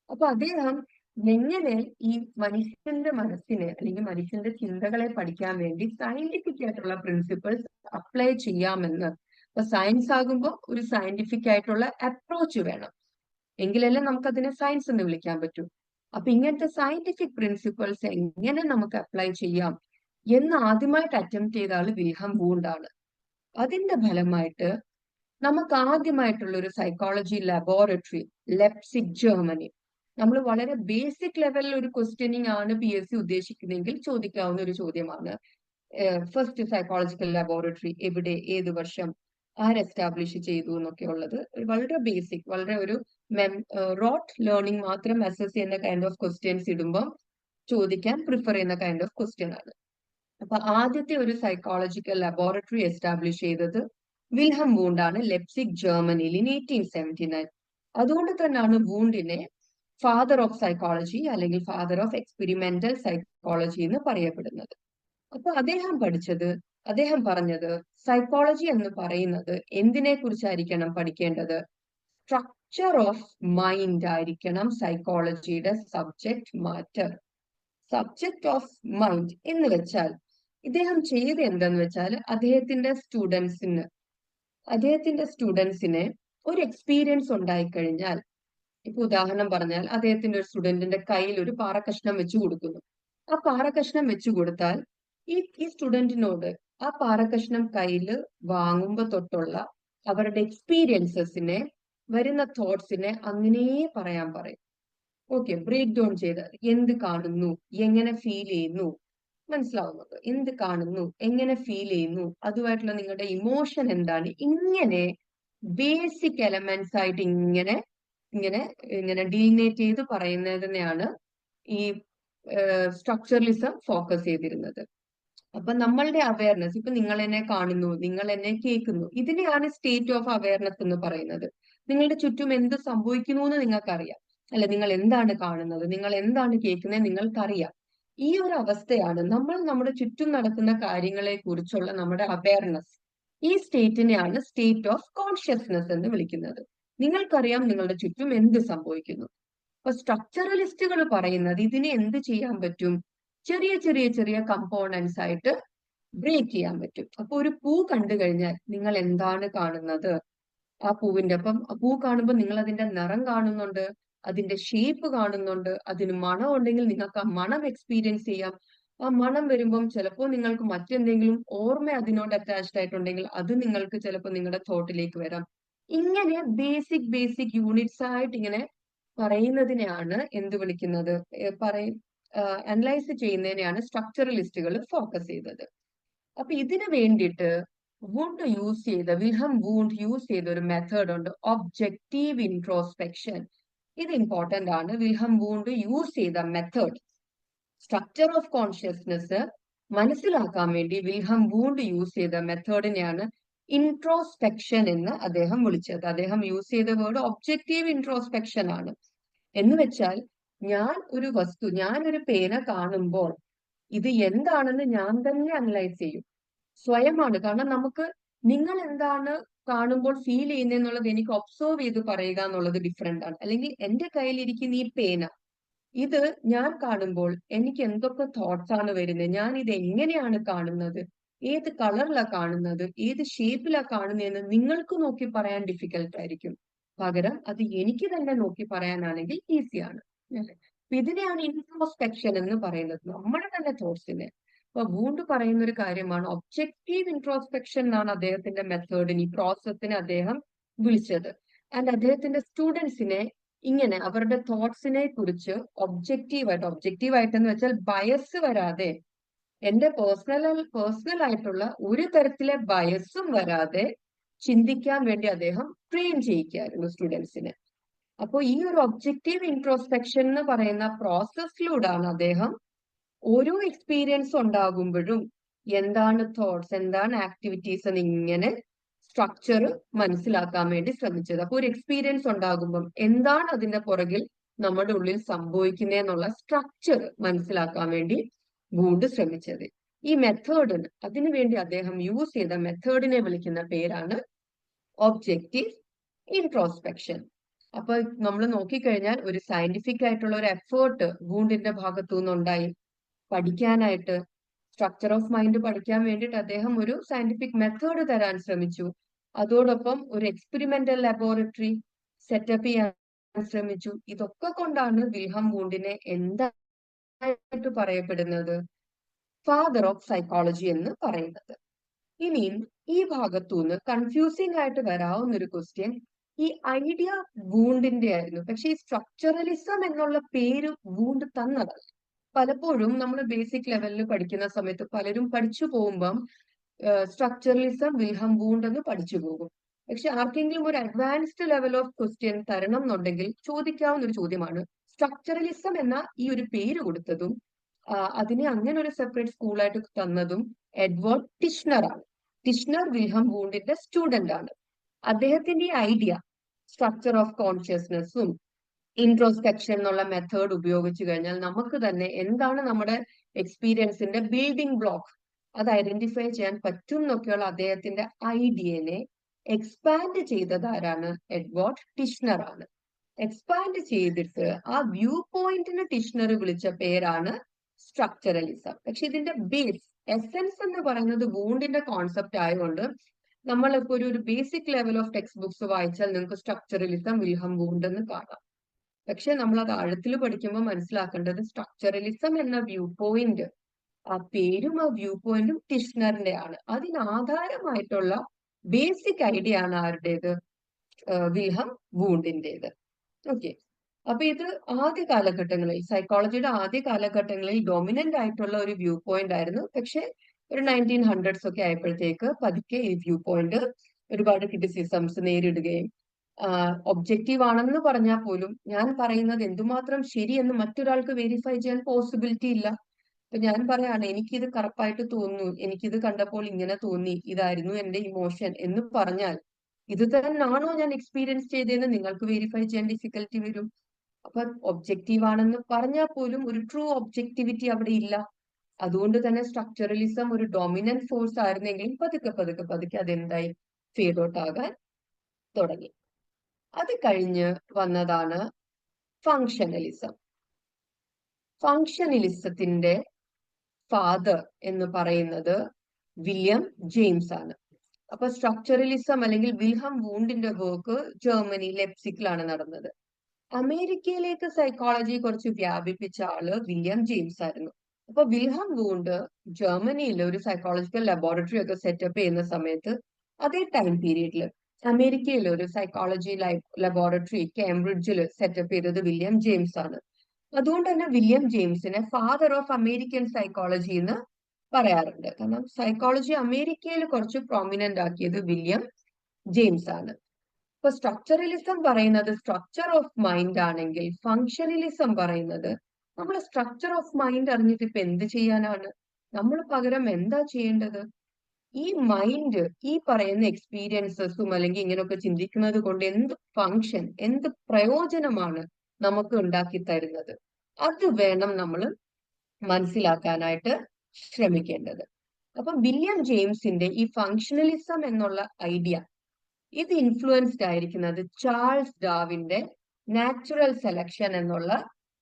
അപ്പൊ അദ്ദേഹം എങ്ങനെ ഈ മനുഷ്യന്റെ മനസ്സിനെ അല്ലെങ്കിൽ മനുഷ്യന്റെ ചിന്തകളെ പഠിക്കാൻ വേണ്ടി സയന്റിഫിക് ആയിട്ടുള്ള പ്രിൻസിപ്പിൾസ് അപ്ലൈ ചെയ്യാമെന്ന്. അപ്പൊ സയൻസ് ആകുമ്പോൾ ഒരു സയന്റിഫിക് ആയിട്ടുള്ള അപ്രോച്ച് വേണം, എങ്കിലല്ലേ നമുക്ക് അതിനെ സയൻസ് എന്ന് വിളിക്കാൻ പറ്റൂ. അപ്പൊ ഇങ്ങനത്തെ സയന്റിഫിക് പ്രിൻസിപ്പിൾസ് എങ്ങനെ നമുക്ക് അപ്ലൈ ചെയ്യാം എന്ന് ആദ്യമായിട്ട് അറ്റംപ്റ്റ് ചെയ്ത ആള് വിൽഹം വൂണ്ട് ആണ്. അതിന്റെ ഫലമായിട്ട് നമുക്ക് ആദ്യമായിട്ടുള്ള ഒരു സൈക്കോളജി ലബോറട്ടറി ലെപ്സിക്, ജർമ്മനി. നമ്മൾ വളരെ ബേസിക് ലെവലിൽ ഒരു ക്വസ്റ്റ്യനിങ് ആണ് PSC ഉദ്ദേശിക്കുന്നതെങ്കിൽ ചോദിക്കാവുന്ന ഒരു ചോദ്യമാണ്, ഫസ്റ്റ് സൈക്കോളജിക്കൽ ലബോറട്ടറി എവിടെ, ഏത് വർഷം, ആര് എസ്റ്റാബ്ലിഷ് ചെയ്തു എന്നൊക്കെ ഉള്ളത്. വളരെ ബേസിക്, വളരെ ഒരു റോട്ട് ലേണിംഗ് മാത്രം അസസ് ചെയ്യുന്ന കൈൻഡ് ഓഫ് ക്വസ്റ്റ്യൻസ് ഇടുമ്പോൾ ചോദിക്കാൻ പ്രിഫർ ചെയ്യുന്ന കൈൻഡ് ഓഫ് ക്വസ്റ്റ്യൻ ആണ്. അപ്പൊ ആദ്യത്തെ ഒരു സൈക്കോളജിക്കൽ ലബോറട്ടറി എസ്റ്റാബ്ലിഷ് ചെയ്തത് വിൽഹം വൂണ്ട് ആണ്, ലെപ്സിക്, ജർമ്മനിയിൽ ഇൻ 1879. അതുകൊണ്ട് തന്നെയാണ് വൂണ്ടിനെ ഫാദർ ഓഫ് സൈക്കോളജി അല്ലെങ്കിൽ ഫാദർ ഓഫ് എക്സ്പെരിമെന്റൽ സൈക്കോളജി എന്ന് പറയപ്പെടുന്നത്. അപ്പൊ അദ്ദേഹം പറഞ്ഞത് സൈക്കോളജി എന്ന് പറയുന്നത് എന്തിനെ കുറിച്ചായിരിക്കണം പഠിക്കേണ്ടത്? സ്ട്രക്ചർ ഓഫ് മൈൻഡ് ആയിരിക്കണം സൈക്കോളജിയുടെ subject matter. Subject of mind എന്ന് വെച്ചാൽ ഇദ്ദേഹം ചെയ്ത് എന്തെന്ന് വെച്ചാൽ അദ്ദേഹത്തിന്റെ സ്റ്റുഡൻസിന് ഒരു എക്സ്പീരിയൻസ് ഉണ്ടായിക്കഴിഞ്ഞാൽ, ഇപ്പൊ ഉദാഹരണം പറഞ്ഞാൽ അദ്ദേഹത്തിന്റെ ഒരു സ്റ്റുഡന്റിന്റെ കയ്യിൽ ഒരു പാറക്കഷ്ണം വെച്ചു കൊടുക്കുന്നു. ആ പാറക്കഷ്ണം വെച്ചു കൊടുത്താൽ ഈ സ്റ്റുഡന്റിനോട് ആ പാറക്കഷ്ണം കയ്യിൽ വാങ്ങുമ്പോ തൊട്ടുള്ള അവരുടെ എക്സ്പീരിയൻസസിനെ, വരുന്ന തോട്ട്സിനെ അങ്ങനെ പറയാൻ പറയും. ഓക്കെ, ബ്രേക്ക് ഡൗൺ ചെയ്ത് എന്ത് കാണുന്നു, എങ്ങനെ ഫീൽ ചെയ്യുന്നു, മനസ്സിലാവുന്നത്? എന്ത് കാണുന്നു, എങ്ങനെ ഫീൽ ചെയ്യുന്നു, അതുമായിട്ടുള്ള നിങ്ങളുടെ ഇമോഷൻ എന്താണ്, ഇങ്ങനെ ബേസിക് എലമെന്റ്സ് ആയിട്ട് ഇങ്ങനെ ഇങ്ങനെ ഇങ്ങനെ ഡീലിനേറ്റ് ചെയ്ത് പറയുന്നതിനെയാണ് ഈ സ്ട്രക്ചറലിസം ഫോക്കസ് ചെയ്തിരുന്നത്. അപ്പൊ നമ്മളുടെ അവയർനെസ്, ഇപ്പൊ നിങ്ങൾ എന്നെ കാണുന്നു, നിങ്ങൾ എന്നെ കേൾക്കുന്നു, ഇതിനെയാണ് സ്റ്റേറ്റ് ഓഫ് അവയർനെസ് എന്ന് പറയുന്നത്. നിങ്ങളുടെ ചുറ്റും എന്ത് സംഭവിക്കുന്നു എന്ന് നിങ്ങൾക്കറിയാം, അല്ല? നിങ്ങൾ എന്താണ് കാണുന്നത്, നിങ്ങൾ എന്താണ് കേൾക്കുന്നത് നിങ്ങൾക്കറിയാം. ഈ ഒരു അവസ്ഥയാണ് നമ്മൾ നമ്മുടെ ചുറ്റും നടക്കുന്ന കാര്യങ്ങളെ കുറിച്ചുള്ള നമ്മുടെ അവയർനെസ്. ഈ സ്റ്റേറ്റിനെയാണ് സ്റ്റേറ്റ് ഓഫ് കോൺഷ്യസ്നെസ് എന്ന് വിളിക്കുന്നത്. നിങ്ങൾക്കറിയാം നിങ്ങളുടെ ചുറ്റും എന്ത് സംഭവിക്കുന്നു. അപ്പൊ സ്ട്രക്ചറലിസ്റ്റുകൾ പറയുന്നത് ഇതിനെ എന്ത് ചെയ്യാൻ പറ്റും? ചെറിയ ചെറിയ ചെറിയ കമ്പോണൻസ് ആയിട്ട് ബ്രേക്ക് ചെയ്യാൻ പറ്റും. അപ്പൊ ഒരു പൂ കണ്ടു കഴിഞ്ഞാൽ നിങ്ങൾ എന്താണ് കാണുന്നത്? ആ പൂവിന്റെ, അപ്പം പൂ കാണുമ്പോൾ നിങ്ങൾ അതിന്റെ നിറം കാണുന്നുണ്ട്, അതിന്റെ ഷേപ്പ് കാണുന്നുണ്ട്, അതിന് മണം ഉണ്ടെങ്കിൽ നിങ്ങൾക്ക് ആ മണം എക്സ്പീരിയൻസ് ചെയ്യാം. ആ മണം വരുമ്പം ചിലപ്പോൾ നിങ്ങൾക്ക് മറ്റെന്തെങ്കിലും ഓർമ്മ അതിനോട് അറ്റാച്ച്ഡ് ആയിട്ടുണ്ടെങ്കിൽ അത് നിങ്ങൾക്ക് ചിലപ്പോൾ നിങ്ങളുടെ തോട്ടിലേക്ക് വരാം. ഇങ്ങനെ ബേസിക് യൂണിറ്റ്സ് ആയിട്ട് ഇങ്ങനെ പറയുന്നതിനെയാണ് എന്ത് വിളിക്കുന്നത്, അനലൈസ് ചെയ്യുന്നതിനെയാണ് സ്ട്രക്ചറലിസ്റ്റുകൾ ഫോക്കസ് ചെയ്തത്. അപ്പൊ ഇതിനു വേണ്ടിയിട്ട് വിൽഹം വൂണ്ട് യൂസ് ചെയ്ത ഒരു മെത്തേഡ് ഉണ്ട്, ഒബ്ജക്റ്റീവ് ഇൻട്രോസ്പെക്ഷൻ. ഇത് ഇമ്പോർട്ടന്റ് ആണ്. വിൽഹം വൂണ്ട് യൂസ് ചെയ്ത മെത്തേഡ് സ്ട്രക്ചർ ഓഫ് കോൺഷ്യസ്നെസ് മനസ്സിലാക്കാൻ വേണ്ടി വിൽഹം വൂണ്ട് യൂസ് ചെയ്ത മെത്തേഡിനെയാണ് ഇൻട്രോസ്പെക്ഷൻ എന്ന് അദ്ദേഹം വിളിച്ചത്. അദ്ദേഹം യൂസ് ചെയ്ത വേർഡ് ഒബ്ജക്റ്റീവ് ഇൻട്രോസ്പെക്ഷൻ ആണ്. എന്ന് വെച്ചാൽ ഞാൻ ഒരു പേന കാണുമ്പോൾ ഇത് എന്താണെന്ന് ഞാൻ തന്നെ അനലൈസ് ചെയ്യും, സ്വയമാണ്. കാരണം നിങ്ങൾ എന്താണ് കാണുമ്പോൾ ഫീൽ ചെയ്യുന്നതെന്നുള്ളത് എനിക്ക് ഒബ്സർവ് ചെയ്ത് പറയുക എന്നുള്ളത് ഡിഫറെന്റ് ആണ്. അല്ലെങ്കിൽ എന്റെ കയ്യിലിരിക്കുന്ന ഈ പേന, ഇത് ഞാൻ കാണുമ്പോൾ എനിക്ക് എന്തൊക്കെ തോട്ട്സ് ആണ് വരുന്നത്, ഞാൻ ഇത് എങ്ങനെയാണ് കാണുന്നത്, ഏത് കളറിലാണ് കാണുന്നത്, ഏത് ഷേപ്പിലാണ് കാണുന്നതെന്ന് നിങ്ങൾക്ക് നോക്കി പറയാൻ ഡിഫിക്കൽട്ട് ആയിരിക്കും. പകരം അത് എനിക്ക് തന്നെ നോക്കി പറയാനാണെങ്കിൽ ഈസിയാണ്. ഇതിനെയാണ് ഇൻട്രോസ്പെക്ഷൻ എന്ന് പറയുന്നത്, നമ്മുടെ തന്നെ തോട്ട്സിനെ. അപ്പൊ വൂണ്ട് പറയുന്ന ഒരു കാര്യമാണ് ഒബ്ജക്റ്റീവ് ഇൻട്രോസ്പെക്ഷൻ എന്നാണ് അദ്ദേഹത്തിന്റെ മെത്തേഡിന്, ഈ പ്രോസസ്സിനെ അദ്ദേഹം വിളിച്ചത്. ആൻഡ് അദ്ദേഹത്തിന്റെ സ്റ്റുഡൻസിനെ ഇങ്ങനെ അവരുടെ തോട്ട്സിനെ കുറിച്ച് ഒബ്ജക്റ്റീവ് ആയിട്ടെന്ന് വെച്ചാൽ ബയസ് വരാതെ, എന്റെ പേഴ്സണൽ ആയിട്ടുള്ള ഒരു തരത്തിലെ ബയസും വരാതെ ചിന്തിക്കാൻ വേണ്ടി അദ്ദേഹം ട്രെയിൻ ചെയ്യിക്കായിരുന്നു സ്റ്റുഡൻസിനെ. അപ്പോൾ ഈ ഒരു ഒബ്ജക്റ്റീവ് ഇൻട്രോസ്പെക്ഷൻ എന്ന് പറയുന്ന പ്രോസസ്സിലൂടെയാണ് അദ്ദേഹം ഓരോ എക്സ്പീരിയൻസ് ഉണ്ടാകുമ്പോഴും എന്താണ് തോട്ട്സ്, എന്താണ് ആക്ടിവിറ്റീസ് എന്ന് ഇങ്ങനെ സ്ട്രക്ചർ മനസ്സിലാക്കാൻ വേണ്ടി ശ്രമിച്ചത്. അപ്പോൾ ഒരു എക്സ്പീരിയൻസ് ഉണ്ടാകുമ്പം എന്താണ് അതിന്റെ പുറകിൽ നമ്മുടെ ഉള്ളിൽ സംഭവിക്കുന്നതെന്നുള്ള സ്ട്രക്ചർ മനസ്സിലാക്കാൻ വേണ്ടി വൂണ്ട് ശ്രമിച്ചത്. ഈ മെത്തേഡിന് അതിനുവേണ്ടി അദ്ദേഹം യൂസ് ചെയ്ത മെത്തേഡിനെ വിളിക്കുന്ന പേരാണ് ഒബ്ജക്റ്റീവ് ഇൻട്രോസ്പെക്ഷൻ. അപ്പൊ നമ്മൾ നോക്കിക്കഴിഞ്ഞാൽ ഒരു സയന്റിഫിക് ആയിട്ടുള്ള ഒരു എഫേർട്ട് വൂണ്ടിന്റെ ഭാഗത്തു നിന്നുണ്ടായി. പഠിക്കാനായിട്ട് സ്ട്രക്ചർ ഓഫ് മൈൻഡ് പഠിക്കാൻ വേണ്ടിയിട്ട് അദ്ദേഹം ഒരു സയന്റിഫിക് മെത്തേഡ് തരാൻ ശ്രമിച്ചു. അതോടൊപ്പം ഒരു എക്സ്പെരിമെന്റൽ ലബോറട്ടറി സെറ്റപ്പ് ചെയ്യാൻ ശ്രമിച്ചു. ഇതൊക്കെ കൊണ്ടാണ് വിൽഹം വൂണ്ടിനെ എന്തായിട്ട് പറയപ്പെടുന്നത്, ഫാദർ ഓഫ് സൈക്കോളജി എന്ന് പറയുന്നത്. ഇനിയും ഈ ഭാഗത്തുനിന്ന് കൺഫ്യൂസിംഗ് ആയിട്ട് വരാവുന്ന ഒരു ക്വസ്റ്റ്യൻ, ഈ ഐഡിയ വൂണ്ടിന്റെ ആയിരുന്നു, പക്ഷെ ഈ സ്ട്രക്ചറലിസം എന്നുള്ള പേര് വൂണ്ട് തന്നതല്ല. പലപ്പോഴും നമ്മൾ ബേസിക് ലെവലിൽ പഠിക്കുന്ന സമയത്ത് പലരും പഠിച്ചു പോകുമ്പം സ്ട്രക്ചറലിസം വിൽഹം വൂണ്ട് എന്ന് പഠിച്ചു പോകും. പക്ഷെ ആർക്കെങ്കിലും ഒരു അഡ്വാൻസ്ഡ് ലെവൽ ഓഫ് ക്വസ്റ്റ്യൻ തരണം എന്നുണ്ടെങ്കിൽ ചോദിക്കാവുന്ന ഒരു ചോദ്യമാണ്, സ്ട്രക്ചറലിസം എന്ന ഈ ഒരു പേര് കൊടുത്തതും അതിനെ അങ്ങനെ ഒരു സെപ്പറേറ്റ് സ്കൂളായിട്ട് തന്നതും എഡ്വേർഡ് ടിഷ്നർ ആണ്. ടിഷ്നർ വിൽഹം വൂണ്ടിന്റെ സ്റ്റുഡന്റ് ആണ്. അദ്ദേഹത്തിന്റെ ഐഡിയ സ്ട്രക്ചർ ഓഫ് കോൺഷ്യസ്നെസ്സും ഇൻട്രോസ്പെക്ഷൻ എന്നുള്ള മെത്തേഡ് ഉപയോഗിച്ചു കഴിഞ്ഞാൽ നമുക്ക് തന്നെ എന്താണ് നമ്മുടെ എക്സ്പീരിയൻസിന്റെ ബിൽഡിംഗ് ബ്ലോക്ക് അത് ഐഡന്റിഫൈ ചെയ്യാൻ പറ്റും എന്നൊക്കെയുള്ള അദ്ദേഹത്തിന്റെ ഐഡിയനെ എക്സ്പാൻഡ് ചെയ്തത് ആരാണ്? എഡ്വേർഡ് ടിഷ്നർ ആണ്. എക്സ്പാൻഡ് ചെയ്തിട്ട് ആ വ്യൂ പോയിന്റിന് ടിഷ്നർ വിളിച്ച പേരാണ് സ്ട്രക്ചറലിസം. പക്ഷെ ഇതിന്റെ ബേസ് എസെൻസ് എന്ന് പറയുന്നത് വൂണ്ടിന്റെ കോൺസെപ്റ്റ് ആയതുകൊണ്ട് നമ്മളിപ്പോ ഒരു basic level of text books വായിച്ചാൽ നിങ്ങൾക്ക് സ്ട്രക്ചറലിസം വിൽഹം വൂണ്ട് എന്ന് കാണാം. പക്ഷെ നമ്മൾ അത് ആഴത്തിൽ പഠിക്കുമ്പോൾ മനസ്സിലാക്കേണ്ടത് സ്ട്രക്ചറലിസം എന്ന വ്യൂ പോയിന്റ്, ആ പേരും ആ വ്യൂ പോയിന്റും ടിഷ്നറിന്റെ ആണ്. അതിനാധാരമായിട്ടുള്ള ബേസിക് ഐഡിയ ആണ് ആരുടേത്? വിൽഹം വൂണ്ടിന്റേത്. ഓക്കെ. അപ്പൊ ഇത് ആദ്യ കാലഘട്ടങ്ങളിൽ, സൈക്കോളജിയുടെ ആദ്യ കാലഘട്ടങ്ങളിൽ ഡൊമിനന്റ് ആയിട്ടുള്ള ഒരു വ്യൂ പോയിന്റ് ആയിരുന്നു. പക്ഷെ ഒരു 1900s ഒക്കെ ആയപ്പോഴത്തേക്ക് പതുക്കെ ഈ വ്യൂ പോയിന്റ് ഒരുപാട് ക്രിറ്റിസിസംസ് നേരിടുകയും, ഒബ്ജക്റ്റീവ് ആണെന്ന് പറഞ്ഞാൽ പോലും ഞാൻ പറയുന്നത് എന്തുമാത്രം ശരിയെന്ന് മറ്റൊരാൾക്ക് വെരിഫൈ ചെയ്യാൻ പോസിബിലിറ്റി ഇല്ല. ഇപ്പൊ ഞാൻ പറയാണ് എനിക്കിത് കറപ്പായിട്ട് തോന്നുന്നു, എനിക്കിത് കണ്ടപ്പോൾ ഇങ്ങനെ തോന്നി, ഇതായിരുന്നു എന്റെ ഇമോഷൻ എന്ന് പറഞ്ഞാൽ ഇത് തന്നെയാണോ ഞാൻ എക്സ്പീരിയൻസ് ചെയ്തതെന്ന് നിങ്ങൾക്ക് വെരിഫൈ ചെയ്യാൻ ഡിഫിക്കൽറ്റി വരും. അപ്പൊ ഒബ്ജക്റ്റീവ് ആണെന്ന് പറഞ്ഞാൽ പോലും ഒരു ട്രൂ ഒബ്ജക്ടിവിറ്റി അവിടെ ഇല്ല. അതുകൊണ്ട് തന്നെ സ്ട്രക്ചറലിസം ഒരു ഡോമിനന്റ് ഫോഴ്സ് ആയിരുന്നെങ്കിലും പതുക്കെ അതെന്തായി ഫേഡ് ഔട്ട് ആകാൻ തുടങ്ങി. അത് കഴിഞ്ഞ് വന്നതാണ് ഫങ്ഷണലിസം. ഫങ്ഷണലിസത്തിന്റെ ഫാദർ എന്ന് പറയുന്നത് വില്യം ജെയിംസ് ആണ്. അപ്പൊ സ്ട്രക്ചറലിസം അല്ലെങ്കിൽ വിൽഹം വൂണ്ടിന്റെ വർക്ക് ജർമ്മനി ലെപ്സിക്കിലാണ് നടന്നത്. അമേരിക്കയിലേക്ക് സൈക്കോളജി കുറച്ച് വ്യാപിപ്പിച്ച ആള് വില്യം ജെയിംസ് ആയിരുന്നു. അപ്പൊ വിൽഹം വൂണ്ട് ജർമ്മനിയിൽ ഒരു സൈക്കോളജിക്കൽ ലബോറട്ടറി ഒക്കെ സെറ്റപ്പ് ചെയ്യുന്ന സമയത്ത് അതേ ടൈം പീരീഡിൽ അമേരിക്കയിൽ ഒരു സൈക്കോളജി ലബോറട്ടറി കേംബ്രിഡ്ജിൽ സെറ്റപ്പ് ചെയ്തത് വില്യം ജെയിംസ് ആണ്. അതുകൊണ്ട് തന്നെ വില്യം ജെയിംസിനെ ഫാദർ ഓഫ് അമേരിക്കൻ സൈക്കോളജി എന്ന് പറയാറുണ്ട്. കാരണം സൈക്കോളജി അമേരിക്കയിൽ കുറച്ച് പ്രോമിനന്റ് ആക്കിയത് വില്യം ജെയിംസ് ആണ്. ഇപ്പൊ സ്ട്രക്ചറലിസം പറയുന്നത് സ്ട്രക്ചർ ഓഫ് മൈൻഡ് ആണെങ്കിൽ ഫങ്ഷണലിസം പറയുന്നത് നമ്മൾ സ്ട്രക്ചർ ഓഫ് മൈൻഡ് അറിഞ്ഞിട്ട് ഇപ്പൊ എന്ത് ചെയ്യാനാണ്? നമ്മൾ പകരം എന്താ ചെയ്യേണ്ടത്? ഈ മൈൻഡ് ഈ പറയുന്ന എക്സ്പീരിയൻസസും അല്ലെങ്കിൽ ഇങ്ങനെയൊക്കെ ചിന്തിക്കുന്നത് കൊണ്ട് എന്ത് ഫങ്ഷൻ, എന്ത് പ്രയോജനമാണ് നമുക്ക് ഉണ്ടാക്കി തരുന്നത്? അത് വേണം നമ്മൾ മനസ്സിലാക്കാനായിട്ട് ശ്രമിക്കേണ്ടത്. അപ്പൊ വില്യം ജെയിംസിന്റെ ഈ ഫങ്ഷണലിസം എന്നുള്ള ഐഡിയ ഇത് ഇൻഫ്ലുവൻസ്ഡ് ആയിരിക്കുന്നത് ചാൾസ് ഡാർവിന്റെ നാച്ചുറൽ സെലക്ഷൻ എന്നുള്ള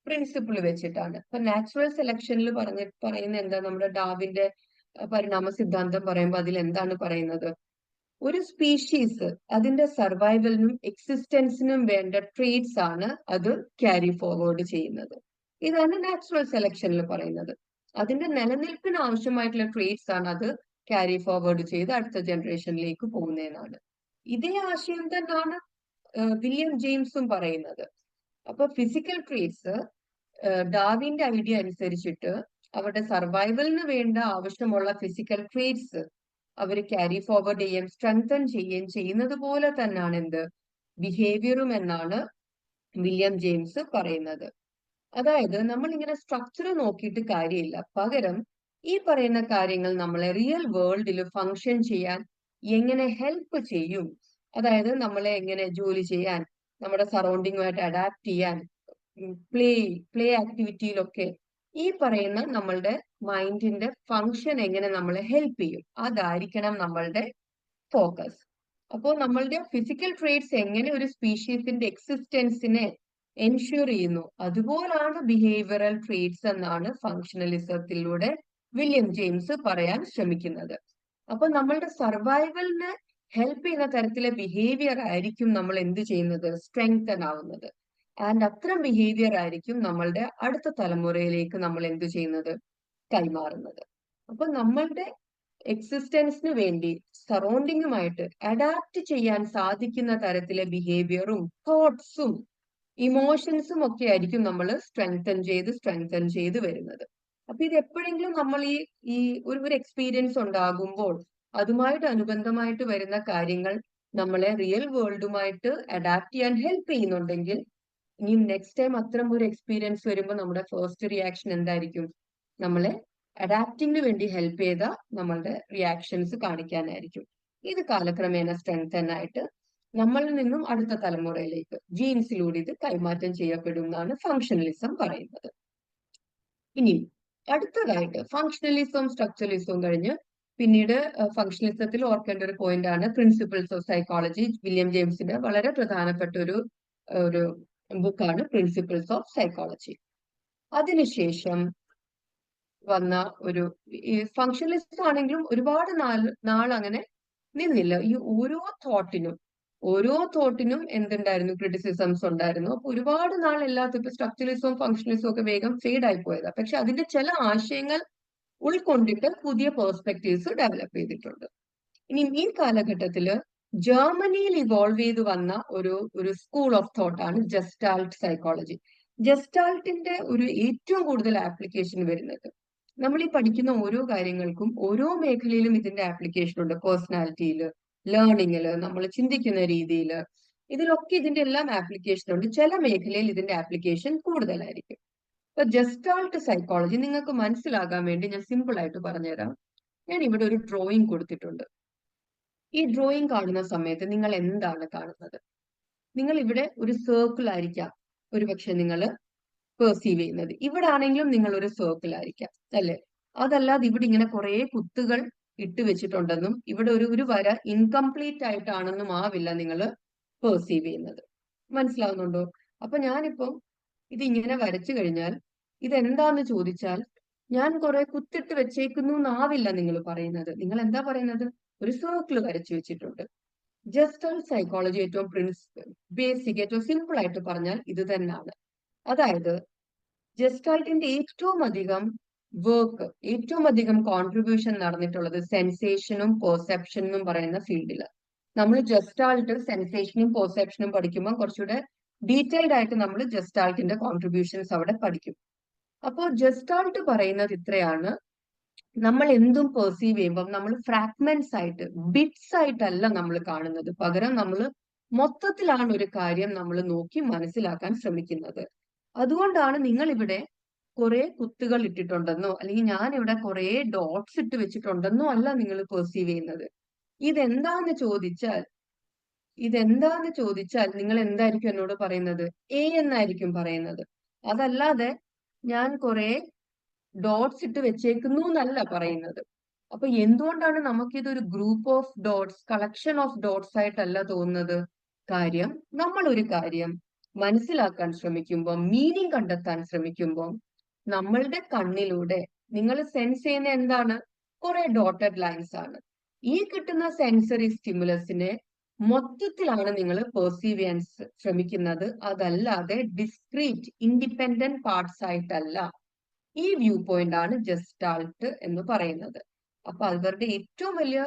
പ്രിൻസിപ്പിൾ വെച്ചിട്ടാണ്. അപ്പൊ നാച്ചുറൽ സെലക്ഷനിൽ പറയുന്ന എന്താ, നമ്മുടെ ഡാർവിന്റെ പരിണാമ സിദ്ധാന്തം പറയുമ്പോൾ അതിൽ എന്താണ് പറയുന്നത്? ഒരു സ്പീഷീസ് അതിന്റെ സർവൈവലിനും എക്സിസ്റ്റൻസിനും വേണ്ട ട്രേറ്റ്സ് ആണ് അത് ക്യാരി ഫോർവേഡ് ചെയ്യുന്നത്. ഇതാണ് നാച്ചുറൽ സെലക്ഷനിൽ പറയുന്നത്. അതിന്റെ നിലനിൽപ്പിന് ആവശ്യമായിട്ടുള്ള ട്രേറ്റ്സ് ആണ് അത് ക്യാരി ഫോർവേഡ് ചെയ്ത് അടുത്ത ജനറേഷനിലേക്ക് പോകുന്നതെന്നാണ്. ഇതേ ആശയം തന്നെയാണ് വില്യം ജെയിംസും പറയുന്നത്. അപ്പൊ ഫിസിക്കൽ ട്രേറ്റ്സ് ഡാർവിന്റെ ഐഡിയ അനുസരിച്ചിട്ട് അവരുടെ സർവൈവലിന് വേണ്ട ആവശ്യമുള്ള ഫിസിക്കൽ ട്രേറ്റ്സ് അവർ ക്യാരി ഫോർവേഡ് ചെയ്യുകയും സ്ട്രെങ്തൻ ചെയ്യുകയും ചെയ്യുന്നത് പോലെ തന്നെയാണ് എന്ത് ബിഹേവിയറും എന്നാണ് വില്യം ജെയിംസ് പറയുന്നത്. അതായത് നമ്മൾ ഇങ്ങനെ സ്ട്രക്ചർ നോക്കിയിട്ട് കാര്യമില്ല, പകരം ഈ പറയുന്ന കാര്യങ്ങൾ നമ്മളെ റിയൽ വേൾഡിൽ ഫങ്ഷൻ ചെയ്യാൻ എങ്ങനെ ഹെൽപ്പ് ചെയ്യും, അതായത് നമ്മളെ എങ്ങനെ ജോലി ചെയ്യാൻ, നമ്മുടെ സറൗണ്ടിങ്ങുമായിട്ട് അഡാപ്റ്റ് ചെയ്യാൻ, പ്ലേ പ്ലേ ആക്ടിവിറ്റിയിലൊക്കെ ഈ പറയുന്ന നമ്മളുടെ മൈൻഡിന്റെ ഫങ്ഷൻ എങ്ങനെ നമ്മളെ ഹെൽപ്പ് ചെയ്യും, അതായിരിക്കണം നമ്മളുടെ ഫോക്കസ്. അപ്പോൾ നമ്മളുടെ ഫിസിക്കൽ ട്രേറ്റ്സ് എങ്ങനെ ഒരു സ്പീഷീസിന്റെ എക്സിസ്റ്റൻസിനെ എൻഷുർ ചെയ്യുന്നു, അതുപോലാണ് ബിഹേവിയറൽ ട്രേറ്റ്സ് എന്നാണ് ഫങ്ഷണലിസത്തിലൂടെ വില്യം ജെയിംസ് പറയാൻ ശ്രമിക്കുന്നത്. അപ്പൊ നമ്മളുടെ സർവൈവലിന് ഹെൽപ്പ് ചെയ്യുന്ന തരത്തിലെ ബിഹേവിയർ ആയിരിക്കും നമ്മൾ എന്ത് ചെയ്യുന്നത്, സ്ട്രെങ്തൻ ആവുന്നത്. ആൻഡ് അത്തരം ബിഹേവിയർ ആയിരിക്കും നമ്മളുടെ അടുത്ത തലമുറയിലേക്ക് നമ്മൾ എന്ത് ചെയ്യുന്നത്, കൈമാറുന്നത്. അപ്പൊ നമ്മളുടെ എക്സിസ്റ്റൻസിന് വേണ്ടി സറൗണ്ടിങ്ങുമായിട്ട് അഡാപ്റ്റ് ചെയ്യാൻ സാധിക്കുന്ന തരത്തിലെ ബിഹേവിയറും തോട്ട്സും ഇമോഷൻസും ഒക്കെ ആയിരിക്കും നമ്മൾ സ്ട്രെങ്തൻ ചെയ്ത് വരുന്നത്. അപ്പൊ ഇത് എപ്പോഴെങ്കിലും നമ്മൾ ഈ ഒരു എക്സ്പീരിയൻസ് ഉണ്ടാകുമ്പോൾ അതുമായിട്ട് അനുബന്ധമായിട്ട് വരുന്ന കാര്യങ്ങൾ നമ്മളെ റിയൽ വേൾഡുമായിട്ട് അഡാപ്റ്റ് ചെയ്യാൻ ഹെൽപ്പ് ചെയ്യുന്നുണ്ടെങ്കിൽ ഇനിയും നെക്സ്റ്റ് ടൈം അത്തരം ഒരു എക്സ്പീരിയൻസ് വരുമ്പോൾ നമ്മുടെ ഫസ്റ്റ് റിയാക്ഷൻ എന്തായിരിക്കും? നമ്മളെ അഡാപ്റ്റിംഗിന് വേണ്ടി ഹെൽപ്പ് ചെയ്ത നമ്മളുടെ റിയാക്ഷൻസ് കാണിക്കാനായിരിക്കും. ഇത് കാലക്രമേണ സ്ട്രെങ്തൻ ആയിട്ട് നമ്മളിൽ നിന്നും അടുത്ത തലമുറയിലേക്ക് ജീൻസിലൂടെ ഇത് കൈമാറ്റം ചെയ്യപ്പെടും എന്നാണ് ഫങ്ഷണലിസം പറയുന്നത്. ഇനി അടുത്തതായിട്ട് ഫങ്ഷണലിസവും സ്ട്രക്ചറലിസവും കഴിഞ്ഞ് പിന്നീട് ഫങ്ഷണലിസത്തിൽ ഓർക്കേണ്ട ഒരു പോയിന്റ് ആണ് പ്രിൻസിപ്പിൾസ് ഓഫ് സൈക്കോളജി. വില്യം ജെയിംസിന്റെ വളരെ പ്രധാനപ്പെട്ട ഒരു ബുക്കാണ് പ്രിൻസിപ്പിൾസ് ഓഫ് സൈക്കോളജി. അതിനുശേഷം വന്ന ഒരു ഫങ്ഷണലിസം ആണെങ്കിലും ഒരുപാട് നാൾ അങ്ങനെ നിന്നില്ല. ഈ ഓരോ തോട്ടിനും എന്തുണ്ടായിരുന്നു, ക്രിറ്റിസിസംസ് ഉണ്ടായിരുന്നു. അപ്പൊ ഒരുപാട് നാൾ എല്ലാത്തും ഇപ്പൊ സ്ട്രക്ചറലിസവും ഫങ്ഷണലിസവും ഒക്കെ വേഗം ഫെയ്ഡ് ആയി പോയതാ. പക്ഷെ അതിന്റെ ചില ആശയങ്ങൾ ഉൾക്കൊണ്ടിട്ട് പുതിയ പെർസ്പെക്റ്റീവ്സ് ഡെവലപ്പ് ചെയ്തിട്ടുണ്ട്. ഇനി ഈ കാലഘട്ടത്തില് ജർമ്മനിയിൽ ഇവോൾവ് ചെയ്ത് വന്ന ഒരു സ്കൂൾ ഓഫ് തോട്ട് ആണ് ജസ്റ്റാൾട്ട് സൈക്കോളജി. ജസ്റ്റാൾട്ടിന്റെ ഏറ്റവും കൂടുതൽ ആപ്ലിക്കേഷൻ വരുന്നത് നമ്മൾ ഈ പഠിക്കുന്ന ഓരോ കാര്യങ്ങൾക്കും ഓരോ മേഖലയിലും ഇതിന്റെ ആപ്ലിക്കേഷൻ ഉണ്ട്. പേഴ്സണാലിറ്റിയില്, ലേണിങ്ങില്, നമ്മൾ ചിന്തിക്കുന്ന രീതിയില്, ഇതിലൊക്കെ ഇതിന്റെ എല്ലാം ആപ്ലിക്കേഷൻ ഉണ്ട്. ചില മേഖലയിൽ ഇതിന്റെ ആപ്ലിക്കേഷൻ കൂടുതലായിരിക്കും. ഇപ്പൊ ജസ്റ്റാൾട്ട് സൈക്കോളജി നിങ്ങൾക്ക് മനസ്സിലാകാൻ വേണ്ടി ഞാൻ സിമ്പിൾ ആയിട്ട് പറഞ്ഞുതരാം. ഞാൻ ഇവിടെ ഒരു ഡ്രോയിങ് കൊടുത്തിട്ടുണ്ട്. ഈ ഡ്രോയിങ് കാണുന്ന സമയത്ത് നിങ്ങൾ എന്താണ് കാണുന്നത്? നിങ്ങൾ ഇവിടെ ഒരു സർക്കിൾ ആയിരിക്കാം ഒരുപക്ഷെ നിങ്ങൾ പെർസീവ് ചെയ്യുന്നത്. ഇവിടെ ആണെങ്കിലും നിങ്ങൾ ഒരു സർക്കിൾ ആയിരിക്കാം, അല്ലെ? അതല്ലാതെ ഇവിടെ ഇങ്ങനെ കുറെ കുത്തുകൾ ഇട്ട് വെച്ചിട്ടുണ്ടെന്നും ഇവിടെ ഒരു വര ഇൻകംപ്ലീറ്റ് ആയിട്ടാണെന്നും ആവില്ല നിങ്ങൾ പെർസീവ് ചെയ്യുന്നത്. മനസ്സിലാവുന്നുണ്ടോ? അപ്പൊ ഞാനിപ്പം ഇത് ഇങ്ങനെ വരച്ചു കഴിഞ്ഞാൽ ഇതെന്താന്ന് ചോദിച്ചാൽ ഞാൻ കുറെ കുത്തിട്ട് വെച്ചേക്കുന്നു എന്നാവില്ല നിങ്ങൾ പറയുന്നത്. നിങ്ങൾ എന്താ പറയുന്നത്? ഒരു സർക്കിൾ വരച്ചു വെച്ചിട്ടുണ്ട്. ജസ്റ്റൽ സൈക്കോളജി ഏറ്റവും ബേസിക്, ഏറ്റവും സിമ്പിൾ ആയിട്ട് പറഞ്ഞാൽ ഇത് തന്നെയാണ്. അതായത് ജസ്റ്റാൾട്ടിന്റെ ഏറ്റവും അധികം വർക്ക്, ഏറ്റവും അധികം കോൺട്രിബ്യൂഷൻ നടന്നിട്ടുള്ളത് സെൻസേഷനും പെർസെപ്ഷനും പറയുന്ന ഫീൽഡിൽ. നമ്മൾ ജസ്റ്റാൾട്ട് സെൻസേഷനും പെർസെപ്ഷനും പഠിക്കുമ്പോൾ കുറച്ചുകൂടെ ഡീറ്റെയിൽഡ് ആയിട്ട് നമ്മൾ ജസ്റ്റാൾട്ടിന്റെ കോൺട്രിബ്യൂഷൻസ് അവിടെ പഠിക്കും. അപ്പോൾ ജസ്റ്റാൾട്ട് പറയുന്നത് ഇത്രയാണ്: നമ്മൾ എന്തും പെർസീവ് ചെയ്യുമ്പോൾ നമ്മൾ ഫ്രാഗ്മെന്റ്സ് ആയിട്ട്, ബിറ്റ്സ് ആയിട്ടല്ല നമ്മൾ കാണുന്നത്. പകരം നമ്മൾ മൊത്തത്തിലാണ് ഒരു കാര്യം നമ്മൾ നോക്കി മനസ്സിലാക്കാൻ ശ്രമിക്കുന്നത്. അതുകൊണ്ടാണ് നിങ്ങൾ ഇവിടെ കുറെ കുത്തുകൾ ഇട്ടിട്ടുണ്ടെന്നോ അല്ലെങ്കിൽ ഞാൻ ഇവിടെ കുറെ ഡോട്ട്സ് ഇട്ട് വെച്ചിട്ടുണ്ടെന്നോ അല്ല നിങ്ങൾ പെർസീവ് ചെയ്യുന്നത്. ഇതെന്താന്ന് ചോദിച്ചാൽ നിങ്ങൾ എന്തായിരിക്കും എന്നോട് പറയുന്നത്? എ എന്നായിരിക്കും പറയുന്നത്. അതല്ലാതെ ഞാൻ കുറെ ഡോട്ട്സ് ഇട്ട് വെച്ചേക്കുന്നു എന്നല്ല പറയുന്നത്. അപ്പൊ എന്തുകൊണ്ടാണ് നമുക്കിതൊരു group of dots, collection of dots ആയിട്ടല്ല തോന്നുന്നത്? കാര്യം നമ്മൾ ഒരു കാര്യം മനസ്സിലാക്കാൻ ശ്രമിക്കുമ്പോൾ, മീനിങ് കണ്ടെത്താൻ ശ്രമിക്കുമ്പോൾ, നമ്മളുടെ കണ്ണിലൂടെ നിങ്ങൾ സെൻസ് ചെയ്യുന്ന എന്താണ്? കുറെ ഡോട്ടഡ് ലൈൻസ് ആണ്. ഈ കിട്ടുന്ന സെൻസറി സ്റ്റിമുലസിനെ മൊത്തത്തിലാണ് നിങ്ങൾ പെർസീവ് ചെയ്യാൻ ശ്രമിക്കുന്നത്, അതല്ലാതെ ഡിസ്ക്രീറ്റ് ഇൻഡിപെൻഡന്റ് പാർട്സ് ആയിട്ടല്ല. ഈ വ്യൂ പോയിന്റ് ആണ് ജസ്റ്റാൾട്ട് എന്ന് പറയുന്നത്. അപ്പൊ അവരുടെ ഏറ്റവും വലിയ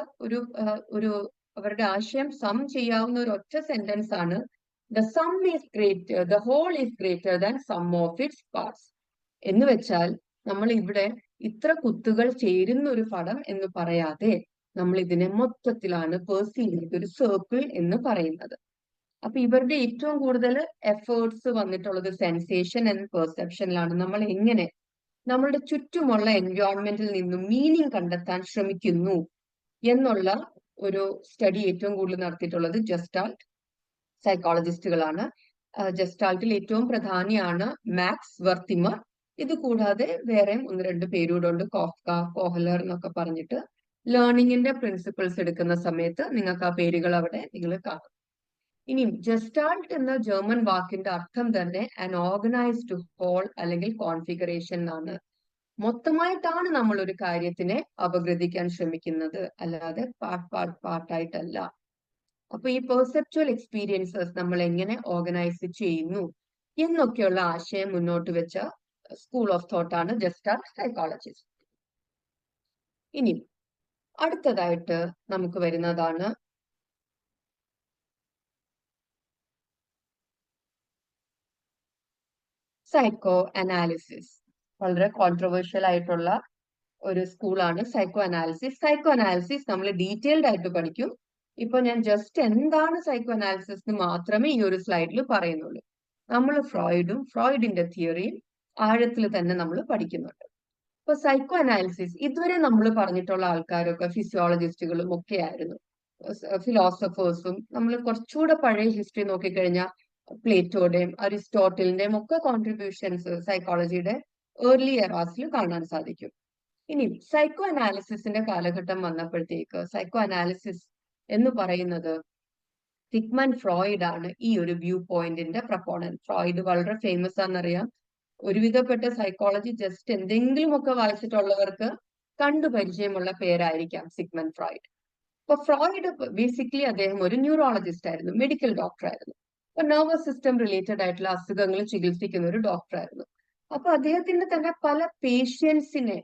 ഒരു അവരുടെ ആശയം സം ചെയ്യാവുന്ന ഒരു ഒറ്റ സെന്റൻസ് ആണ്: the sum is greater, the whole is greater than sum of its parts. എന്ന് വെച്ചാൽ നമ്മൾ ഇവിടെ ഇത്ര കുത്തുകൾ ചേരുന്ന ഒരു പടം എന്ന് പറയാതെ നമ്മൾ ഇതിനെ മൊത്തത്തിലാണ് പെർസീവ് ചെയ്ത് ഒരു സർക്കിൾ എന്ന് പറയുന്നത്. അപ്പൊ ഇവരുടെ ഏറ്റവും കൂടുതൽ എഫേർട്സ് വന്നിട്ടുള്ളത് സെൻസേഷൻ ആൻഡ് പെർസെപ്ഷനിലാണ്. നമ്മൾ എങ്ങനെ നമ്മളുടെ ചുറ്റുമുള്ള എൻവയോൺമെന്റിൽ നിന്നും മീനിങ് കണ്ടെത്താൻ ശ്രമിക്കുന്നു എന്നുള്ള ഒരു സ്റ്റഡി ഏറ്റവും കൂടുതൽ നടത്തിയിട്ടുള്ളത് ജസ്റ്റാൾട്ട് സൈക്കോളജിസ്റ്റുകളാണ്. ജസ്റ്റാൾട്ടിൽ ഏറ്റവും പ്രധാനിയാണ് മാക്സ് വെർത്തിമർ. ഇത് കൂടാതെ വേറെ ഒന്ന് രണ്ട് പേരൂടെ ഉണ്ട്, കോഫ്ക, കോഹ്ലർ എന്നൊക്കെ പറഞ്ഞിട്ട്. ലേണിംഗിന്റെ പ്രിൻസിപ്പിൾസ് എടുക്കുന്ന സമയത്ത് നിങ്ങൾക്ക് ആ പേരുകൾ അവിടെ നിങ്ങൾ കാണും. ഇനി ജസ്റ്റാൾട്ട് എന്ന ജർമ്മൻ വാക്കിന്റെ അർത്ഥം തന്നെ ആൻ ഓർഗനൈസ്ഡ് ഹോൾ അല്ലെങ്കിൽ കോൺഫിഗറേഷൻ എന്നാണ്. മൊത്തമായിട്ടാണ് നമ്മൾ ഒരു കാര്യത്തിനെ അപഗ്രഥിക്കാൻ ശ്രമിക്കുന്നത്, അല്ലാതെ പാർട്ടായിട്ടല്ല. അപ്പൊ ഈ പെർസെപ്ച്വൽ എക്സ്പീരിയൻസസ് നമ്മൾ എങ്ങനെ ഓർഗനൈസ് ചെയ്യുന്നു എന്നൊക്കെയുള്ള ആശയം മുന്നോട്ട് വെച്ച സ്കൂൾ ഓഫ് തോട്ട് ആണ് ജസ്റ്റാൾട്ട് സൈക്കോളജിസ്റ്റ്. ഇനി അടുത്തതായിട്ട് നമുക്ക് വരുന്നതാണ് സൈക്കോ അനാലിസിസ്. വളരെ കോൺട്രവേഴ്ഷ്യൽ ആയിട്ടുള്ള ഒരു സ്കൂളാണ് സൈക്കോ അനാലിസിസ്. സൈക്കോ അനാലിസിസ് നമ്മൾ ഡീറ്റെയിൽഡ് ആയിട്ട് പഠിക്കും. ഇപ്പൊ ഞാൻ ജസ്റ്റ് എന്താണ് സൈക്കോ അനാലിസിസ് എന്ന് മാത്രമേ ഈ ഒരു സ്ലൈഡിൽ പറയുന്നുള്ളൂ. നമ്മൾ ഫ്രോയിഡിന്റെ തിയറിയും ആഴത്തിൽ തന്നെ നമ്മൾ പഠിക്കുന്നുണ്ട്. ഇപ്പൊ സൈക്കോ അനാലിസിസ് ഇതുവരെ നമ്മൾ പറഞ്ഞിട്ടുള്ള ആൾക്കാരൊക്കെ ഫിസിയോളജിസ്റ്റുകളും ഒക്കെ ആയിരുന്നു, ഫിലോസഫേഴ്സും. നമ്മൾ കുറച്ചുകൂടെ പഴയ ഹിസ്റ്ററി നോക്കിക്കഴിഞ്ഞാൽ പ്ലേറ്റോയുടെയും അരിസ്റ്റോട്ടലിന്റെയും ഒക്കെ കോൺട്രിബ്യൂഷൻസ് സൈക്കോളജിയുടെ ഏർലി എറാസിൽ കാണാൻ സാധിക്കും. ഇനി സൈക്കോ അനാലിസിസിന്റെ കാലഘട്ടം വന്നപ്പോഴത്തേക്ക് സൈക്കോ അനാലിസിസ് എന്ന് പറയുന്നത് സിഗ്മണ്ട് ഫ്രോയിഡ് ആണ് ഈ ഒരു വ്യൂ പോയിന്റിന്റെ പ്രൊപ്പോണന്റ്. ഫ്രോയിഡ് വളരെ ഫേമസ് ആണെന്നറിയാം. ഒരുവിധപ്പെട്ട സൈക്കോളജി ജസ്റ്റ് എന്തെങ്കിലുമൊക്കെ വായിച്ചിട്ടുള്ളവർക്ക് കണ്ടു പരിചയമുള്ള പേരായിരിക്കാം സിഗ്മണ്ട് ഫ്രോയിഡ്. അപ്പൊ ഫ്രോയിഡ് ബേസിക്കലി അദ്ദേഹം ഒരു ന്യൂറോളജിസ്റ്റ് ആയിരുന്നു, മെഡിക്കൽ ഡോക്ടർ ആയിരുന്നു. അപ്പൊ നെർവസ് സിസ്റ്റം റിലേറ്റഡ് ആയിട്ടുള്ള അസുഖങ്ങൾ ചികിത്സിക്കുന്ന ഒരു ഡോക്ടർ ആയിരുന്നു. അപ്പൊ അദ്ദേഹത്തിന്റെ തന്നെ പല പേഷ്യൻസിനെ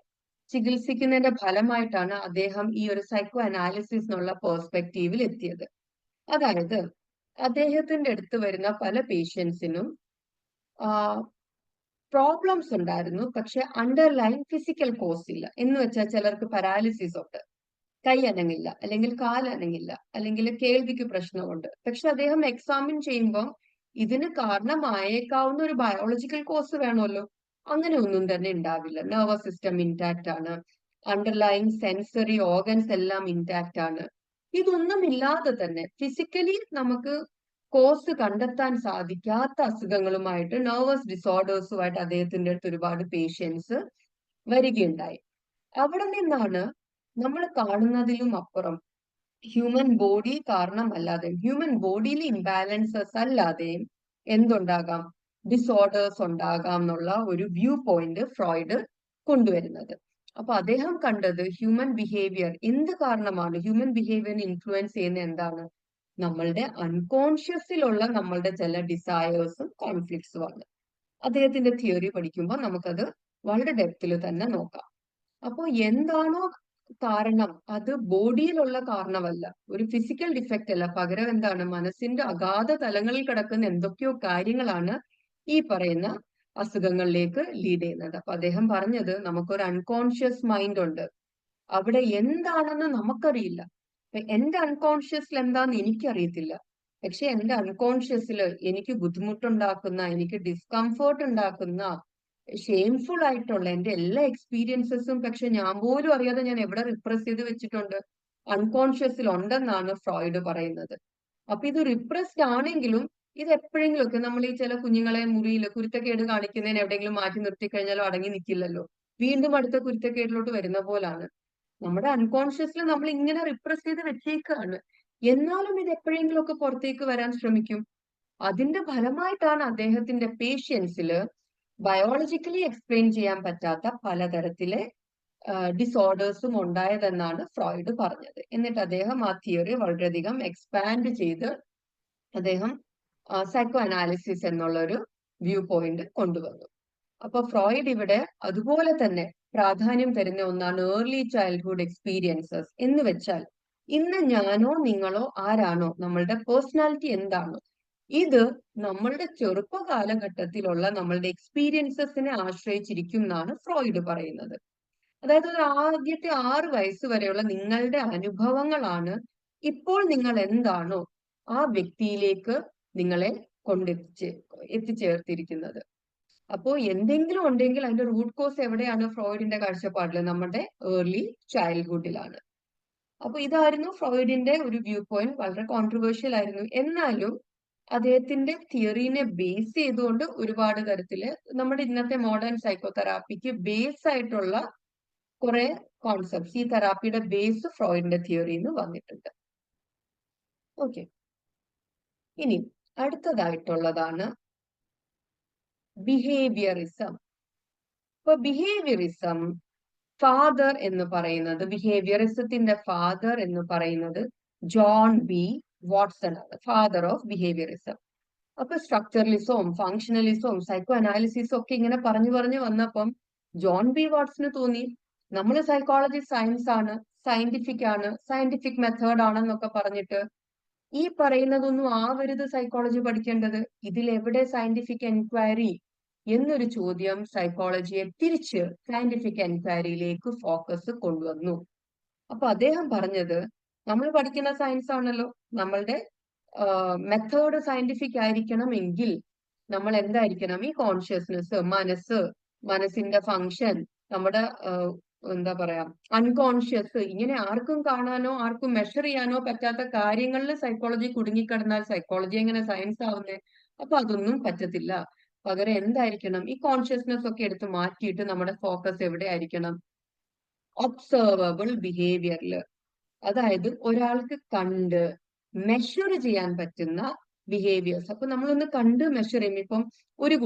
ചികിത്സിക്കുന്നതിന്റെ ഫലമായിട്ടാണ് അദ്ദേഹം ഈ ഒരു സൈക്കോ അനാലിസിസ് എന്നുള്ള പേഴ്സ്പെക്റ്റീവിൽ എത്തിയത്. അതായത് അദ്ദേഹത്തിന്റെ അടുത്ത് വരുന്ന പല പേഷ്യൻസിനും പ്രോബ്ലംസ് ഉണ്ടായിരുന്നു, പക്ഷെ അണ്ടർലൈൻ ഫിസിക്കൽ കോസ് ഇല്ല. എന്ന് വെച്ചാൽ ചിലർക്ക് പാരാലിസിസ് ഉണ്ട്, കൈ അനങ്ങില്ല, അല്ലെങ്കിൽ കാലനങ്ങില്ല, അല്ലെങ്കിൽ കേൾവിക്ക് പ്രശ്നമുണ്ട്. പക്ഷെ അദ്ദേഹം എക്സാമിൻ ചെയ്യുമ്പോൾ ഇതിന് കാരണമായേക്കാവുന്ന ഒരു ബയോളജിക്കൽ കോസ് വേണമല്ലോ. അങ്ങനെ ഒന്നും തന്നെ ഉണ്ടാവില്ല. നെർവസ് സിസ്റ്റം ഇൻടാക്ട് ആണ്, അണ്ടർലൈൻ സെൻസറി ഓർഗൻസ് എല്ലാം ഇൻടാക്ട് ആണ്. ഇതൊന്നും ഇല്ലാതെ തന്നെ ഫിസിക്കലി നമുക്ക് കോസ് കണ്ടെത്താൻ സാധിക്കാത്ത അസുഖങ്ങളുമായിട്ട്, നെർവസ് ഡിസോർഡേഴ്സുമായിട്ട് അദ്ദേഹത്തിന്റെ അടുത്ത് ഒരുപാട് പേഷ്യൻസ് വരികയുണ്ടായി. അവിടെ നിന്നാണ് നമ്മൾ കാണുന്നതിലും അപ്പുറം ഹ്യൂമൻ ബോഡി കാരണമല്ലാതെയും ഹ്യൂമൻ ബോഡിയിൽ ഇംബാലൻസസ് അല്ലാതെയും എന്തുണ്ടാകാം, ഡിസോർഡേഴ്സ് ഉണ്ടാകാം എന്നുള്ള ഒരു വ്യൂ പോയിന്റ് ഫ്രോയിഡ് കൊണ്ടുവരുന്നത്. അപ്പൊ അദ്ദേഹം കണ്ടത് ഹ്യൂമൻ ബിഹേവിയർ എന്ത് കാരണമാണ്, ഹ്യൂമൻ ബിഹേവിയറിനെ ഇൻഫ്ലുവൻസ് ചെയ്യുന്ന എന്താണ്, നമ്മളുടെ അൺകോൺഷ്യസിലുള്ള നമ്മളുടെ ചില ഡിസയേഴ്സും കോൺഫ്ലിക്ട്സും ആണ്. അദ്ദേഹത്തിന്റെ തിയറി പഠിക്കുമ്പോൾ നമുക്കത് വളരെ ഡെപ്തിൽ തന്നെ നോക്കാം. അപ്പോ എന്താണോ കാരണം അത് ബോഡിയിലുള്ള കാരണമല്ല, ഒരു ഫിസിക്കൽ ഡിഫക്റ്റ് അല്ല, പകരം എന്താണ് മനസ്സിന്റെ അഗാധ തലങ്ങളിൽ കിടക്കുന്ന എന്തൊക്കെയോ കാര്യങ്ങളാണ് ഈ പറയുന്ന അസുഖങ്ങളിലേക്ക് ലീഡ് ചെയ്യുന്നത്. അപ്പൊ അദ്ദേഹം പറഞ്ഞത് നമുക്കൊരു അൺകോൺഷ്യസ് മൈൻഡ് ഉണ്ട്, അവിടെ എന്താണെന്ന് നമുക്കറിയില്ല. എന്റെ അൺകോൺഷ്യസിൽ എന്താന്ന് എനിക്കറിയത്തില്ല, പക്ഷെ എന്റെ അൺകോൺഷ്യസിൽ എനിക്ക് ബുദ്ധിമുട്ടുണ്ടാക്കുന്ന, എനിക്ക് ഡിസ്കംഫേർട്ട് ഉണ്ടാക്കുന്ന, ഷെയിംഫുൾ ആയിട്ടുള്ള എന്റെ എല്ലാ എക്സ്പീരിയൻസസും പക്ഷെ ഞാൻ പോലും അറിയാതെ ഞാൻ എവിടെ റിപ്രസ് ചെയ്ത് വെച്ചിട്ടുണ്ട്, അൺകോൺഷ്യസിൽ ഉണ്ടെന്നാണ് ഫ്രോയിഡ് പറയുന്നത്. അപ്പൊ ഇത് റിപ്രസ്ഡ് ആണെങ്കിലും ഇത് എപ്പോഴെങ്കിലും ഒക്കെ നമ്മൾ ഈ ചില കുഞ്ഞുങ്ങളെ മുറിയിൽ കുരുത്തക്കേട് കാണിക്കുന്നതിന് എവിടെയെങ്കിലും മാറ്റി നിർത്തി കഴിഞ്ഞാലോ അടങ്ങി നിൽക്കില്ലല്ലോ, വീണ്ടും അടുത്ത കുരുത്തക്കേടിലോട്ട് വരുന്ന പോലാണ്. നമ്മുടെ അൺകോൺഷ്യസിൽ നമ്മൾ ഇങ്ങനെ റിപ്രസ് ചെയ്ത് വെച്ചേക്കാണ്, എന്നാലും ഇത് എപ്പോഴെങ്കിലും ഒക്കെ പുറത്തേക്ക് വരാൻ ശ്രമിക്കും. അതിന്റെ ഫലമായിട്ടാണ് അദ്ദേഹത്തിന്റെ പേഷ്യൻസില് ബയോളജിക്കലി എക്സ്പ്ലെയിൻ ചെയ്യാൻ പറ്റാത്ത പലതരത്തിലെ ഡിസോർഡേഴ്സും ഉണ്ടായതെന്നാണ് ഫ്രോയിഡ് പറഞ്ഞത്. എന്നിട്ട് അദ്ദേഹം ആ തിയറി വളരെയധികം എക്സ്പാൻഡ് ചെയ്ത് അദ്ദേഹം സൈക്കോ അനാലിസിസ് എന്നുള്ള ഒരു വ്യൂ പോയിന്റ് കൊണ്ടുവന്നു. അപ്പൊ ഫ്രോയിഡ് ഇവിടെ അതുപോലെ തന്നെ പ്രാധാന്യം തരുന്ന ഒന്നാണ് ഏർലി ചൈൽഡ്ഹുഡ് എക്സ്പീരിയൻസസ്. എന്ന് വെച്ചാൽ ഇന്ന് ഞാനോ നിങ്ങളോ ആരാണോ, നമ്മളുടെ പേഴ്സണാലിറ്റി എന്താണോ, ഇത് നമ്മളുടെ ചെറുപ്പ കാലഘട്ടത്തിലുള്ള നമ്മളുടെ എക്സ്പീരിയൻസസിനെ ആശ്രയിച്ചിരിക്കും എന്നാണ് ഫ്രോയിഡ് പറയുന്നത്. അതായത് ഒരു ആദ്യത്തെ 6 വയസ്സ് വരെയുള്ള നിങ്ങളുടെ അനുഭവങ്ങളാണ് ഇപ്പോൾ നിങ്ങൾ എന്താണോ ആ വ്യക്തിയിലേക്ക് നിങ്ങളെ എത്തിച്ചേർത്തിരിക്കുന്നത്. അപ്പോ എന്തെങ്കിലും ഉണ്ടെങ്കിൽ അതിന്റെ റൂട്ട് കോസ് എവിടെയാണ് ഫ്രോയിഡിന്റെ കാഴ്ചപ്പാടില്, നമ്മുടെ ഏർലി ചൈൽഡ്ഹുഡിലാണ്. അപ്പൊ ഇതായിരുന്നു ഫ്രോയിഡിന്റെ ഒരു വ്യൂ പോയിന്റ്. വളരെ കോൺട്രവേഴ്ഷ്യൽ ആയിരുന്നു, എന്നാലും അദ്ദേഹത്തിന്റെ തിയറീനെ ബേസ് ചെയ്തുകൊണ്ട് ഒരുപാട് തരത്തില് നമ്മുടെ ഇന്നത്തെ മോഡേൺ സൈക്കോ തെറാപ്പിക്ക് ബേസ് ആയിട്ടുള്ള കുറെ കോൺസെപ്റ്റ്സ്, ഈ തെറാപ്പിയുടെ ബേസ് ഫ്രോയിഡിന്റെ തിയറിന്ന് വന്നിട്ടുണ്ട്. ഓക്കെ, ഇനി അടുത്തതായിട്ടുള്ളതാണ് ബിഹേവിയറിസം. ഇപ്പൊ ബിഹേവിയറിസം ഫാദർ എന്ന് പറയുന്നത്, ബിഹേവിയറിസത്തിന്റെ ഫാദർ എന്ന് പറയുന്നത് ജോൺ ബി വാട്സൺ ആണ്, ഫാദർ ഓഫ് ബിഹേവിയറിസം. അപ്പൊ സ്ട്രക്ചറലിസവും ഫങ്ഷണലിസവും സൈക്കോ അനാലിസിസും ഒക്കെ ഇങ്ങനെ പറഞ്ഞു വന്നപ്പം ജോൺ ബി വാട്സന് തോന്നി നമ്മൾ സൈക്കോളജി സയൻസ് ആണ്, സയന്റിഫിക് മെത്തേഡ് ആണെന്നൊക്കെ പറഞ്ഞിട്ട് ഈ പറയുന്നതൊന്നും ആവരുത് സൈക്കോളജി പഠിക്കേണ്ടത്, ഇതിലെവിടെ സയന്റിഫിക് എൻക്വയറി എന്നൊരു ചോദ്യം സൈക്കോളജിയെ തിരിച്ച് സയന്റിഫിക് എൻക്വയറിയിലേക്ക് ഫോക്കസ് കൊണ്ടുവന്നു. അപ്പൊ അദ്ദേഹം പറഞ്ഞത് നമ്മൾ പഠിക്കുന്ന സയൻസ് ആണല്ലോ, നമ്മളുടെ മെത്തേഡ് സയന്റിഫിക് ആയിരിക്കണം എങ്കിൽ നമ്മൾ എന്തായിരിക്കണം, ഈ കോൺഷ്യസ്നെസ്, മനസ്സിന്റെ ഫങ്ഷൻ, നമ്മുടെ എന്താ പറയാ അൺകോൺഷ്യസ്, ഇങ്ങനെ ആർക്കും കാണാനോ ആർക്കും മെഷർ ചെയ്യാനോ പറ്റാത്ത കാര്യങ്ങളിൽ സൈക്കോളജി കുടുങ്ങിക്കിടന്നാൽ സൈക്കോളജി എങ്ങനെ സയൻസ് ആവുന്നേ? അപ്പൊ അതൊന്നും പറ്റത്തില്ല. പകരം എന്തായിരിക്കണം, ഈ കോൺഷ്യസ്നെസ് ഒക്കെ എടുത്ത് മാറ്റിയിട്ട് നമ്മുടെ ഫോക്കസ് എവിടെ ആയിരിക്കണം, ഒബ്സർവബിൾ ബിഹേവിയറിൽ. അതായത് ഒരാൾക്ക് കണ്ട് മെഷർ ചെയ്യാൻ പറ്റുന്ന ബിഹേവിയേഴ്സ്. അപ്പൊ നമ്മളൊന്ന് കണ്ട് മെഷർ ചെയ്യും. ഇപ്പം ഒരു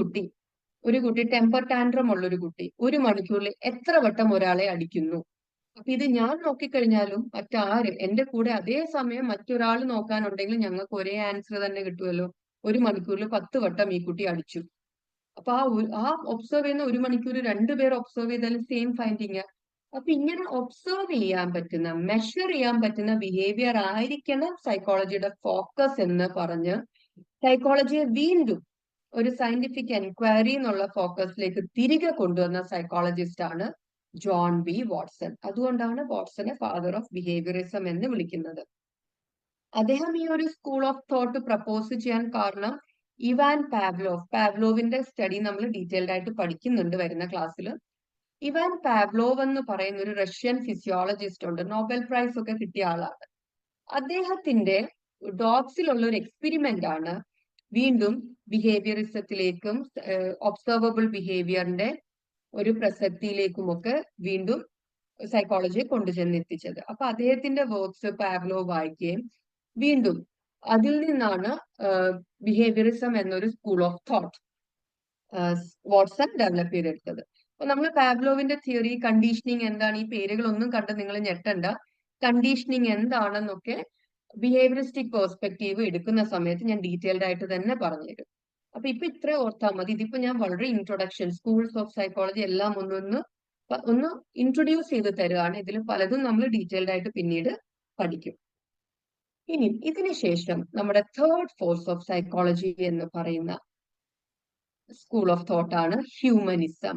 കുട്ടി ടെമ്പർ ടാൻട്രം ഉള്ള ഒരു കുട്ടി 1 മണിക്കൂറിൽ എത്ര വട്ടം ഒരാളെ അടിക്കുന്നു. അപ്പൊ ഇത് ഞാൻ നോക്കിക്കഴിഞ്ഞാലും മറ്റാരും എന്റെ കൂടെ അതേ സമയം മറ്റൊരാൾ നോക്കാനുണ്ടെങ്കിൽ ഞങ്ങൾക്ക് ഒരേ ആൻസർ തന്നെ കിട്ടുമല്ലോ, 1 മണിക്കൂറിൽ 10 വട്ടം ഈ കുട്ടി അടിച്ചു. അപ്പൊ ആ ഒബ്സർവ് ചെയ്യുന്ന 1 മണിക്കൂർ 2 പേർ ഒബ്സർവ് ചെയ്താലും സെയിം ഫൈൻഡിങ്. അപ്പൊ ഇങ്ങനെ ഒബ്സർവ് ചെയ്യാൻ പറ്റുന്ന, മെഷർ ചെയ്യാൻ പറ്റുന്ന ബിഹേവിയർ ആയിരിക്കണം സൈക്കോളജിയുടെ ഫോക്കസ് എന്ന് പറഞ്ഞ് സൈക്കോളജിയെ വീണ്ടും ഒരു സയന്റിഫിക് എൻക്വയറി എന്നുള്ള ഫോക്കസിലേക്ക് തിരികെ കൊണ്ടുവന്ന സൈക്കോളജിസ്റ്റ് ആണ് ജോൺ ബി വാട്സൺ. അതുകൊണ്ടാണ് വാട്സനെ ഫാദർ ഓഫ് ബിഹേവിയറിസം എന്ന് വിളിക്കുന്നത്. അദ്ദേഹം ഈ ഒരു സ്കൂൾ ഓഫ് തോട്ട് പ്രപ്പോസ് ചെയ്യാൻ കാരണം ഇവാൻ പാവ്ലോവിന്റെ സ്റ്റഡി നമ്മൾ ഡീറ്റെയിൽഡ് ആയിട്ട് പഠിക്കുന്നുണ്ട് വരുന്ന ക്ലാസ്സിൽ. ഇവാൻ പാവ്ലോവ് എന്ന് പറയുന്ന ഒരു റഷ്യൻ ഫിസിയോളജിസ്റ്റ് ഉണ്ട്, നോബൽ പ്രൈസ് ഒക്കെ കിട്ടിയ ആളാണ്. അദ്ദേഹത്തിന്റെ ഡോഗ്സിലുള്ള ഒരു എക്സ്പെരിമെന്റ് ആണ് വീണ്ടും ബിഹേവിയറിസത്തിലേക്കും ഒബ്സർവബിൾ ബിഹേവിയറിന്റെ ഒരു പ്രസക്തിയിലേക്കുമൊക്കെ വീണ്ടും സൈക്കോളജിയെ കൊണ്ടുചെന്നെത്തിച്ചത്. അപ്പൊ അദ്ദേഹത്തിന്റെ വർക്ക്സ് പാവ്ലോവ് വായിക്കുകയും വീണ്ടും അതിൽ നിന്നാണ് ബിഹേവിയറിസം എന്നൊരു school of thought Watson develop ചെയ്തെടുത്തത്. അപ്പൊ നമ്മൾ പാവ്ലോവിന്റെ തിയറി, കണ്ടീഷനിങ് എന്താണ്, ഈ പേരുകളൊന്നും കണ്ട് നിങ്ങൾ ഞെട്ടണ്ട, കണ്ടീഷനിങ് എന്താണെന്നൊക്കെ ബിഹേവിയറിസ്റ്റിക് പെർസ്പെക്റ്റീവ് എടുക്കുന്ന സമയത്ത് ഞാൻ ഡീറ്റെയിൽഡ് ആയിട്ട് തന്നെ പറഞ്ഞുതരും. അപ്പൊ ഇപ്പൊ ഇത്ര ഓർത്താൽ മതി. ഇതിപ്പോ ഞാൻ വളരെ ഇൻട്രൊഡക്ഷൻ, സ്കൂൾസ് ഓഫ് സൈക്കോളജി എല്ലാം ഒന്ന് ഇൻട്രൊഡ്യൂസ് ചെയ്ത് തരുകയാണ്. ഇതിൽ പലതും നമ്മൾ ഡീറ്റെയിൽഡ് ആയിട്ട് പിന്നീട് പഠിക്കും. ഇനി ഇതിന് ശേഷം നമ്മുടെ തേർഡ് ഫോഴ്സ് ഓഫ് സൈക്കോളജി എന്ന് പറയുന്ന സ്കൂൾ ഓഫ് തോട്ട് ആണ് ഹ്യൂമനിസം.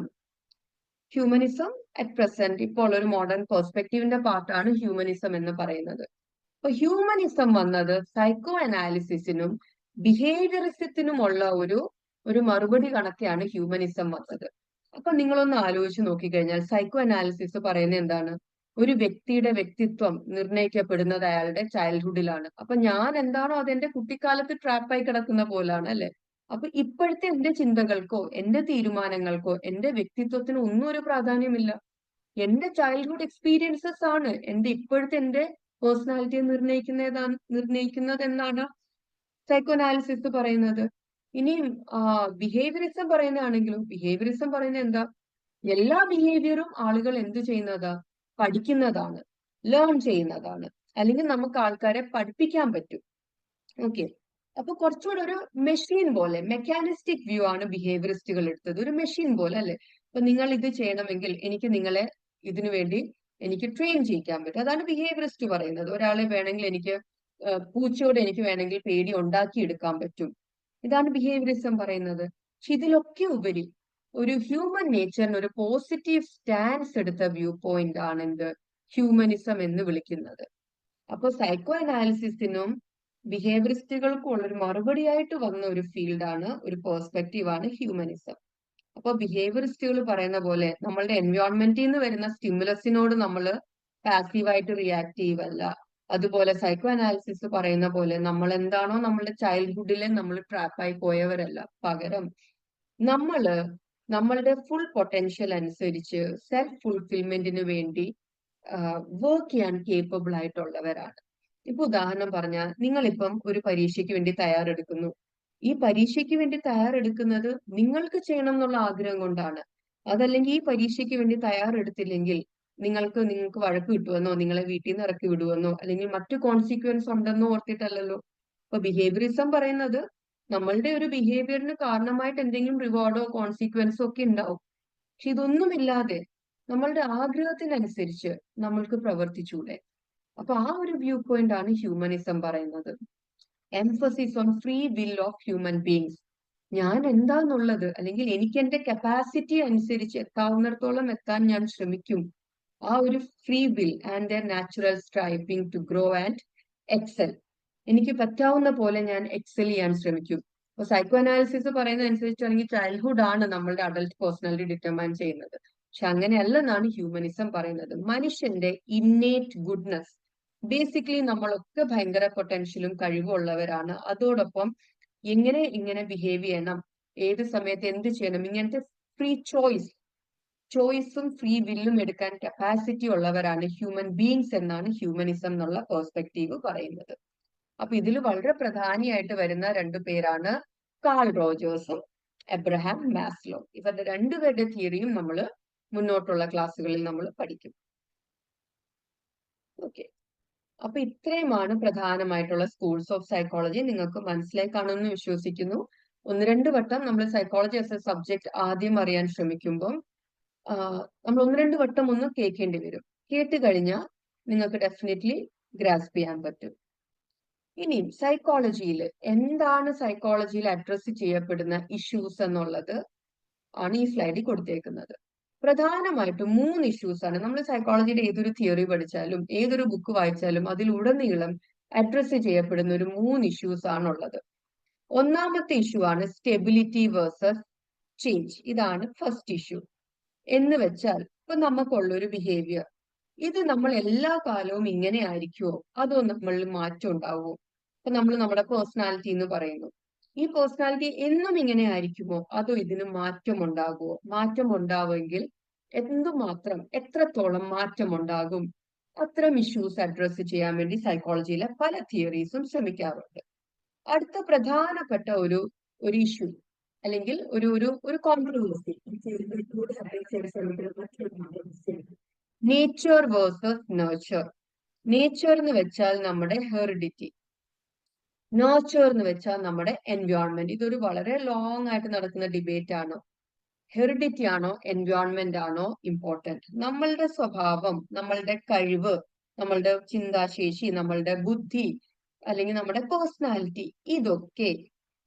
ഹ്യൂമനിസം അറ്റ് പ്രസന്റ് ഇപ്പോൾ ഒരു മോഡേൺ പെർസ്പെക്റ്റീവിന്റെ പാർട്ടാണ് ഹ്യൂമനിസം എന്ന് പറയുന്നത്. അപ്പൊ ഹ്യൂമനിസം വന്നത് സൈക്കോ അനാലിസിസിനും ബിഹേവിയറിസത്തിനുമുള്ള ഒരു മറുപടി കണക്കെയാണ് ഹ്യൂമനിസം വന്നത്. അപ്പൊ നിങ്ങളൊന്ന് ആലോചിച്ച് നോക്കിക്കഴിഞ്ഞാൽ സൈക്കോ അനാലിസിസ് പറയുന്നത് എന്താണ്? ഒരു വ്യക്തിയുടെ വ്യക്തിത്വം നിർണ്ണയിക്കപ്പെടുന്നത് അയാളുടെ ചൈൽഡ്ഹുഡിലാണ്. അപ്പൊ ഞാൻ എന്താണോ അതെന്റെ കുട്ടിക്കാലത്ത് ട്രാപ്പായി കിടക്കുന്ന പോലാണ്, അല്ലെ? അപ്പൊ ഇപ്പോഴത്തെ എന്റെ ചിന്തകൾക്കോ എന്റെ തീരുമാനങ്ങൾക്കോ എന്റെ വ്യക്തിത്വത്തിന് ഒന്നും ഒരു പ്രാധാന്യമില്ല. എന്റെ ചൈൽഡ്ഹുഡ് എക്സ്പീരിയൻസസ് ആണ് എന്റെ പേഴ്സണാലിറ്റിയെ നിർണ്ണയിക്കുന്നത് എന്നാണ് സൈക്കോ അനാലിസിസ് പറയുന്നത്. ഇനിയും ബിഹേവിയറിസം പറയുന്നതാണെങ്കിലും ബിഹേവിയറിസം പറയുന്നത് എന്താ? എല്ലാ ബിഹേവിയറും ആളുകൾ എന്ത് ചെയ്യുന്നതാ? പഠിക്കുന്നതാണ്, ലേൺ ചെയ്യുന്നതാണ്. അല്ലെങ്കിൽ നമുക്ക് ആൾക്കാരെ പഠിപ്പിക്കാൻ പറ്റും. ഓക്കെ. അപ്പൊ കുറച്ചുകൂടെ ഒരു മെഷീൻ പോലെ, മെക്കാനിസ്റ്റിക് വ്യൂ ആണ് ബിഹേവിയറിസ്റ്റുകൾ എടുത്തത്. ഒരു മെഷീൻ പോലെ, അല്ലെ? അപ്പൊ നിങ്ങൾ ഇത് ചെയ്യണമെങ്കിൽ നിങ്ങളെ ഇതിനു വേണ്ടി എനിക്ക് ട്രെയിൻ ചെയ്യിക്കാൻ പറ്റും. അതാണ് ബിഹേവിയറിസ്റ്റ് പറയുന്നത്. ഒരാളെ വേണമെങ്കിൽ പൂച്ചയോട് എനിക്ക് വേണമെങ്കിൽ പേടി ഉണ്ടാക്കിയെടുക്കാൻ പറ്റും. ഇതാണ് ബിഹേവിയറിസം പറയുന്നത്. പക്ഷെ ഇതിലൊക്കെ ഉപരി ഒരു ഹ്യൂമൻ നേച്ചറിന് ഒരു പോസിറ്റീവ് സ്റ്റാൻസ് എടുത്ത വ്യൂ പോയിന്റ് ആണ് എന്ത്? ഹ്യൂമനിസം എന്ന് വിളിക്കുന്നത്. അപ്പൊ സൈക്കോ അനാലിസിസിനും ബിഹേവിയറിസ്റ്റുകൾക്കും ഉള്ള ഒരു മറുപടിയായിട്ട് വന്ന ഒരു ഫീൽഡാണ്, ഒരു പെർസ്പെക്റ്റീവ് ആണ് ഹ്യൂമനിസം. അപ്പൊ ബിഹേവിയറിസ്റ്റുകൾ പറയുന്ന പോലെ നമ്മളുടെ എൻവയോൺമെന്റിൽ നിന്ന് വരുന്ന സ്റ്റിമുലസിനോട് നമ്മൾ പാസീവായിട്ട് റിയാക്റ്റീവ് അല്ല. അതുപോലെ സൈക്കോ അനാലിസിസ് പറയുന്ന പോലെ നമ്മൾ എന്താണോ നമ്മളുടെ ചൈൽഡ്ഹുഡിലെ നമ്മൾ ട്രാപ്പായി പോയവരല്ല. പകരം നമ്മളുടെ ഫുൾ പൊട്ടൻഷ്യൽ അനുസരിച്ച് സെൽഫ് ഫുൾഫിൽമെന്റിന് വേണ്ടി വർക്ക് ചെയ്യാൻ കേപ്പബിൾ ആയിട്ടുള്ളവരാണ്. ഇപ്പൊ ഉദാഹരണം പറഞ്ഞാൽ നിങ്ങളിപ്പം ഒരു പരീക്ഷയ്ക്ക് വേണ്ടി തയ്യാറെടുക്കുന്നു. ഈ പരീക്ഷയ്ക്ക് വേണ്ടി തയ്യാറെടുക്കുന്നത് നിങ്ങൾക്ക് ചെയ്യണം എന്നുള്ള ആഗ്രഹം കൊണ്ടാണ്. അതല്ലെങ്കിൽ ഈ പരീക്ഷയ്ക്ക് വേണ്ടി തയ്യാറെടുത്തില്ലെങ്കിൽ നിങ്ങൾക്ക് വഴക്ക് കിട്ടുമെന്നോ നിങ്ങളെ വീട്ടിൽ നിന്ന് ഇറക്കി വിടുമെന്നോ അല്ലെങ്കിൽ മറ്റു കോൺസിക്വൻസ് ഉണ്ടെന്നോ ഓർത്തിട്ടല്ലല്ലോ. അപ്പൊ ബിഹേവിയറിസം പറയുന്നത് നമ്മളുടെ ഒരു ബിഹേവിയറിന് കാരണമായിട്ട് എന്തെങ്കിലും റിവാർഡോ കോൺസിക്വൻസോ ഒക്കെ ഉണ്ടാവും. പക്ഷെ ഇതൊന്നുമില്ലാതെ നമ്മളുടെ ആഗ്രഹത്തിനനുസരിച്ച് നമ്മൾക്ക് പ്രവർത്തിച്ചൂടെ? അപ്പൊ ആ ഒരു വ്യൂ പോയിന്റ് ആണ് ഹ്യൂമനിസം പറയുന്നത്. Emphasis on free will of human beings. ഞാൻ എന്താന്നുള്ളത് അല്ലെങ്കിൽ എനിക്ക് എന്റെ കപ്പാസിറ്റി അനുസരിച്ച് എത്താവുന്നിടത്തോളം എത്താൻ ഞാൻ ശ്രമിക്കും. ആ ഒരു free will and their natural striving to grow and excel. എനിക്ക് പറ്റാവുന്ന പോലെ ഞാൻ എക്സൽ ചെയ്യാൻ ശ്രമിക്കും. അപ്പൊ സൈക്കോ അനാലിസിസ് പറയുന്ന അനുസരിച്ചാണെങ്കിൽ ചൈൽഡ്ഹുഡ് ആണ് നമ്മളുടെ അഡൽട്ട് പേഴ്സണാലിറ്റി ഡിറ്റർമൈൻ ചെയ്യുന്നത്. പക്ഷെ അങ്ങനെയല്ലെന്നാണ് ഹ്യൂമനിസം പറയുന്നത്. മനുഷ്യന്റെ ഇന്നേറ്റ് ഗുഡ്നെസ്, ബേസിക്കലി നമ്മളൊക്കെ ഭയങ്കര പൊട്ടൻഷ്യലും കഴിവുള്ളവരാണ്. അതോടൊപ്പം ഇങ്ങനെ ബിഹേവ് ചെയ്യണം, ഏത് സമയത്ത് എന്ത് ചെയ്യണം, ഇങ്ങനത്തെ ഫ്രീ ചോയ്സും ഫ്രീ വില്ലും എടുക്കാൻ കപ്പാസിറ്റി ഉള്ളവരാണ് ഹ്യൂമൻ ബീങ്സ് എന്നാണ് ഹ്യൂമനിസം എന്നുള്ള പെർസ്പെക്റ്റീവ് പറയുന്നത്. അപ്പൊ ഇതിൽ വളരെ പ്രധാനിയായിട്ട് വരുന്ന രണ്ടു പേരാണ് കാൾ റോജേഴ്സും എബ്രഹാം മാസ്ലോ. ഇവരുടെ രണ്ടുപേരുടെ തിയറിയും നമ്മൾ മുന്നോട്ടുള്ള ക്ലാസ്സുകളിൽ നമ്മൾ പഠിക്കും. ഓക്കെ. അപ്പൊ ഇത്രയുമാണ് പ്രധാനമായിട്ടുള്ള സ്കൂൾസ് ഓഫ് സൈക്കോളജി. നിങ്ങൾക്ക് മനസ്സിലായി കാണുമെന്ന് വിശ്വസിക്കുന്നു. ഒന്ന് രണ്ട് വട്ടം നമ്മൾ സൈക്കോളജി ആസ് എ സബ്ജക്ട് ആദ്യം അറിയാൻ ശ്രമിക്കുമ്പോൾ നമ്മൾ ഒന്ന് രണ്ട് വട്ടം ഒന്ന് കേൾക്കേണ്ടി വരും. കേട്ട് കഴിഞ്ഞാൽ നിങ്ങൾക്ക് ഡെഫിനറ്റ്ലി ഗ്രാസ്പ് ചെയ്യാൻ പറ്റും. ഇനി സൈക്കോളജിയിൽ എന്താണ് സൈക്കോളജിയിൽ അഡ്രസ് ചെയ്യപ്പെടുന്ന ഇഷ്യൂസ് എന്നുള്ളത് ആണ് ഈ സ്ലൈഡിൽ കൊടുത്തേക്കുന്നത്. പ്രധാനമായിട്ടും 3 ഇഷ്യൂസ് ആണ്. നമ്മൾ സൈക്കോളജിയുടെ ഏതൊരു തിയറി പഠിച്ചാലും ഏതൊരു ബുക്ക് വായിച്ചാലും അതിലുടനീളം അഡ്രസ് ചെയ്യപ്പെടുന്ന ഒരു 3 ഇഷ്യൂസ് ആണുള്ളത്. ഒന്നാമത്തെ ഇഷ്യൂ ആണ് സ്റ്റെബിലിറ്റി വേഴ്സസ് ചേഞ്ച്. ഇതാണ് ഫസ്റ്റ് ഇഷ്യൂ. എന്ന് വെച്ചാൽ ഇപ്പൊ നമുക്കുള്ള ഒരു ബിഹേവിയർ, ഇത് നമ്മൾ എല്ലാ കാലവും ഇങ്ങനെ ആയിരിക്കുമോ അതോ നമ്മളിൽ മാറ്റം ഉണ്ടാവുമോ? ഇപ്പൊ നമ്മൾ നമ്മുടെ പേഴ്സണാലിറ്റി എന്ന് പറയുന്നു. ഈ പേഴ്സണാലിറ്റി എന്നും ഇങ്ങനെ ആയിരിക്കുമോ അതോ ഇതിന് മാറ്റം ഉണ്ടാകുമോ? മാറ്റം ഉണ്ടാവുമെങ്കിൽ എന്തുമാത്രം, എത്രത്തോളം മാറ്റം ഉണ്ടാകും? അത്തരം ഇഷ്യൂസ് അഡ്രസ് ചെയ്യാൻ വേണ്ടി സൈക്കോളജിയിലെ പല തിയറീസും ശ്രമിക്കാറുണ്ട്. അടുത്ത പ്രധാനപ്പെട്ട ഒരു ഇഷ്യൂ അല്ലെങ്കിൽ ഒരു controversy, nature versus nurture. Nature എന്ന് വെച്ചാൽ നമ്മുടെ ഹെറിഡിറ്റി, നേച്ചർ എന്ന് വെച്ചാൽ നമ്മുടെ എൻവയോൺമെന്റ്. ഇതൊരു വളരെ ലോങ് ആയിട്ട് നടക്കുന്ന ഡിബേറ്റ് ആണ്. ഹെറിഡിറ്റി ആണോ എൻവയോൺമെന്റ് ആണോ ഇമ്പോർട്ടന്റ്? നമ്മളുടെ സ്വഭാവം, നമ്മളുടെ കഴിവ്, നമ്മളുടെ ചിന്താശേഷി, നമ്മളുടെ ബുദ്ധി, അല്ലെങ്കിൽ നമ്മുടെ പേഴ്സണാലിറ്റി, ഇതൊക്കെ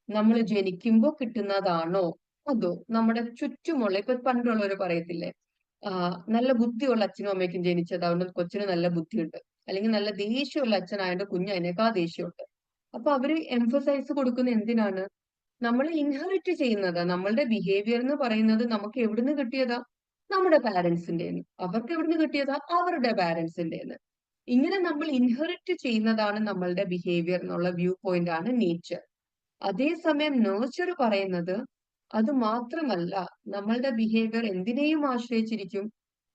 നമ്മൾ ജനിക്കുമ്പോൾ കിട്ടുന്നതാണോ, അതോ നമ്മുടെ ചുറ്റുമുള്ള, ഇപ്പൊ പണ്ടുള്ളവർ പറയത്തില്ലേ, നല്ല ബുദ്ധിയുള്ള അച്ഛനും അമ്മയ്ക്കും ജനിച്ചതുകൊണ്ട് കൊച്ചിന് നല്ല ബുദ്ധിയുണ്ട്, അല്ലെങ്കിൽ നല്ല ദേഷ്യമുള്ള അച്ഛനായതുകൊണ്ട് കുഞ്ഞ് അതിനേക്കാൾ ദേഷ്യമുണ്ട്. അപ്പൊ അവര് എംഫസൈസ് കൊടുക്കുന്ന എന്തിനാണ്? നമ്മൾ ഇൻഹെറിറ്റ് ചെയ്യുന്നതാ. നമ്മളുടെ ബിഹേവിയർ എന്ന് പറയുന്നത് നമുക്ക് എവിടുന്ന് കിട്ടിയതാ? നമ്മുടെ പാരന്റ്സിന്റെ. അവർക്ക് എവിടുന്ന് കിട്ടിയതാ? അവരുടെ പാരന്റ്സിന്റെ. ഇങ്ങനെ നമ്മൾ ഇൻഹെറിറ്റ് ചെയ്യുന്നതാണ് നമ്മളുടെ ബിഹേവിയർ എന്നുള്ള വ്യൂ പോയിന്റ് ആണ് നേച്ചർ. അതേസമയം നേച്ചർ പറയുന്നത് അത് മാത്രമല്ല, നമ്മളുടെ ബിഹേവിയർ എന്തിനേയും ആശ്രയിച്ചിരിക്കും,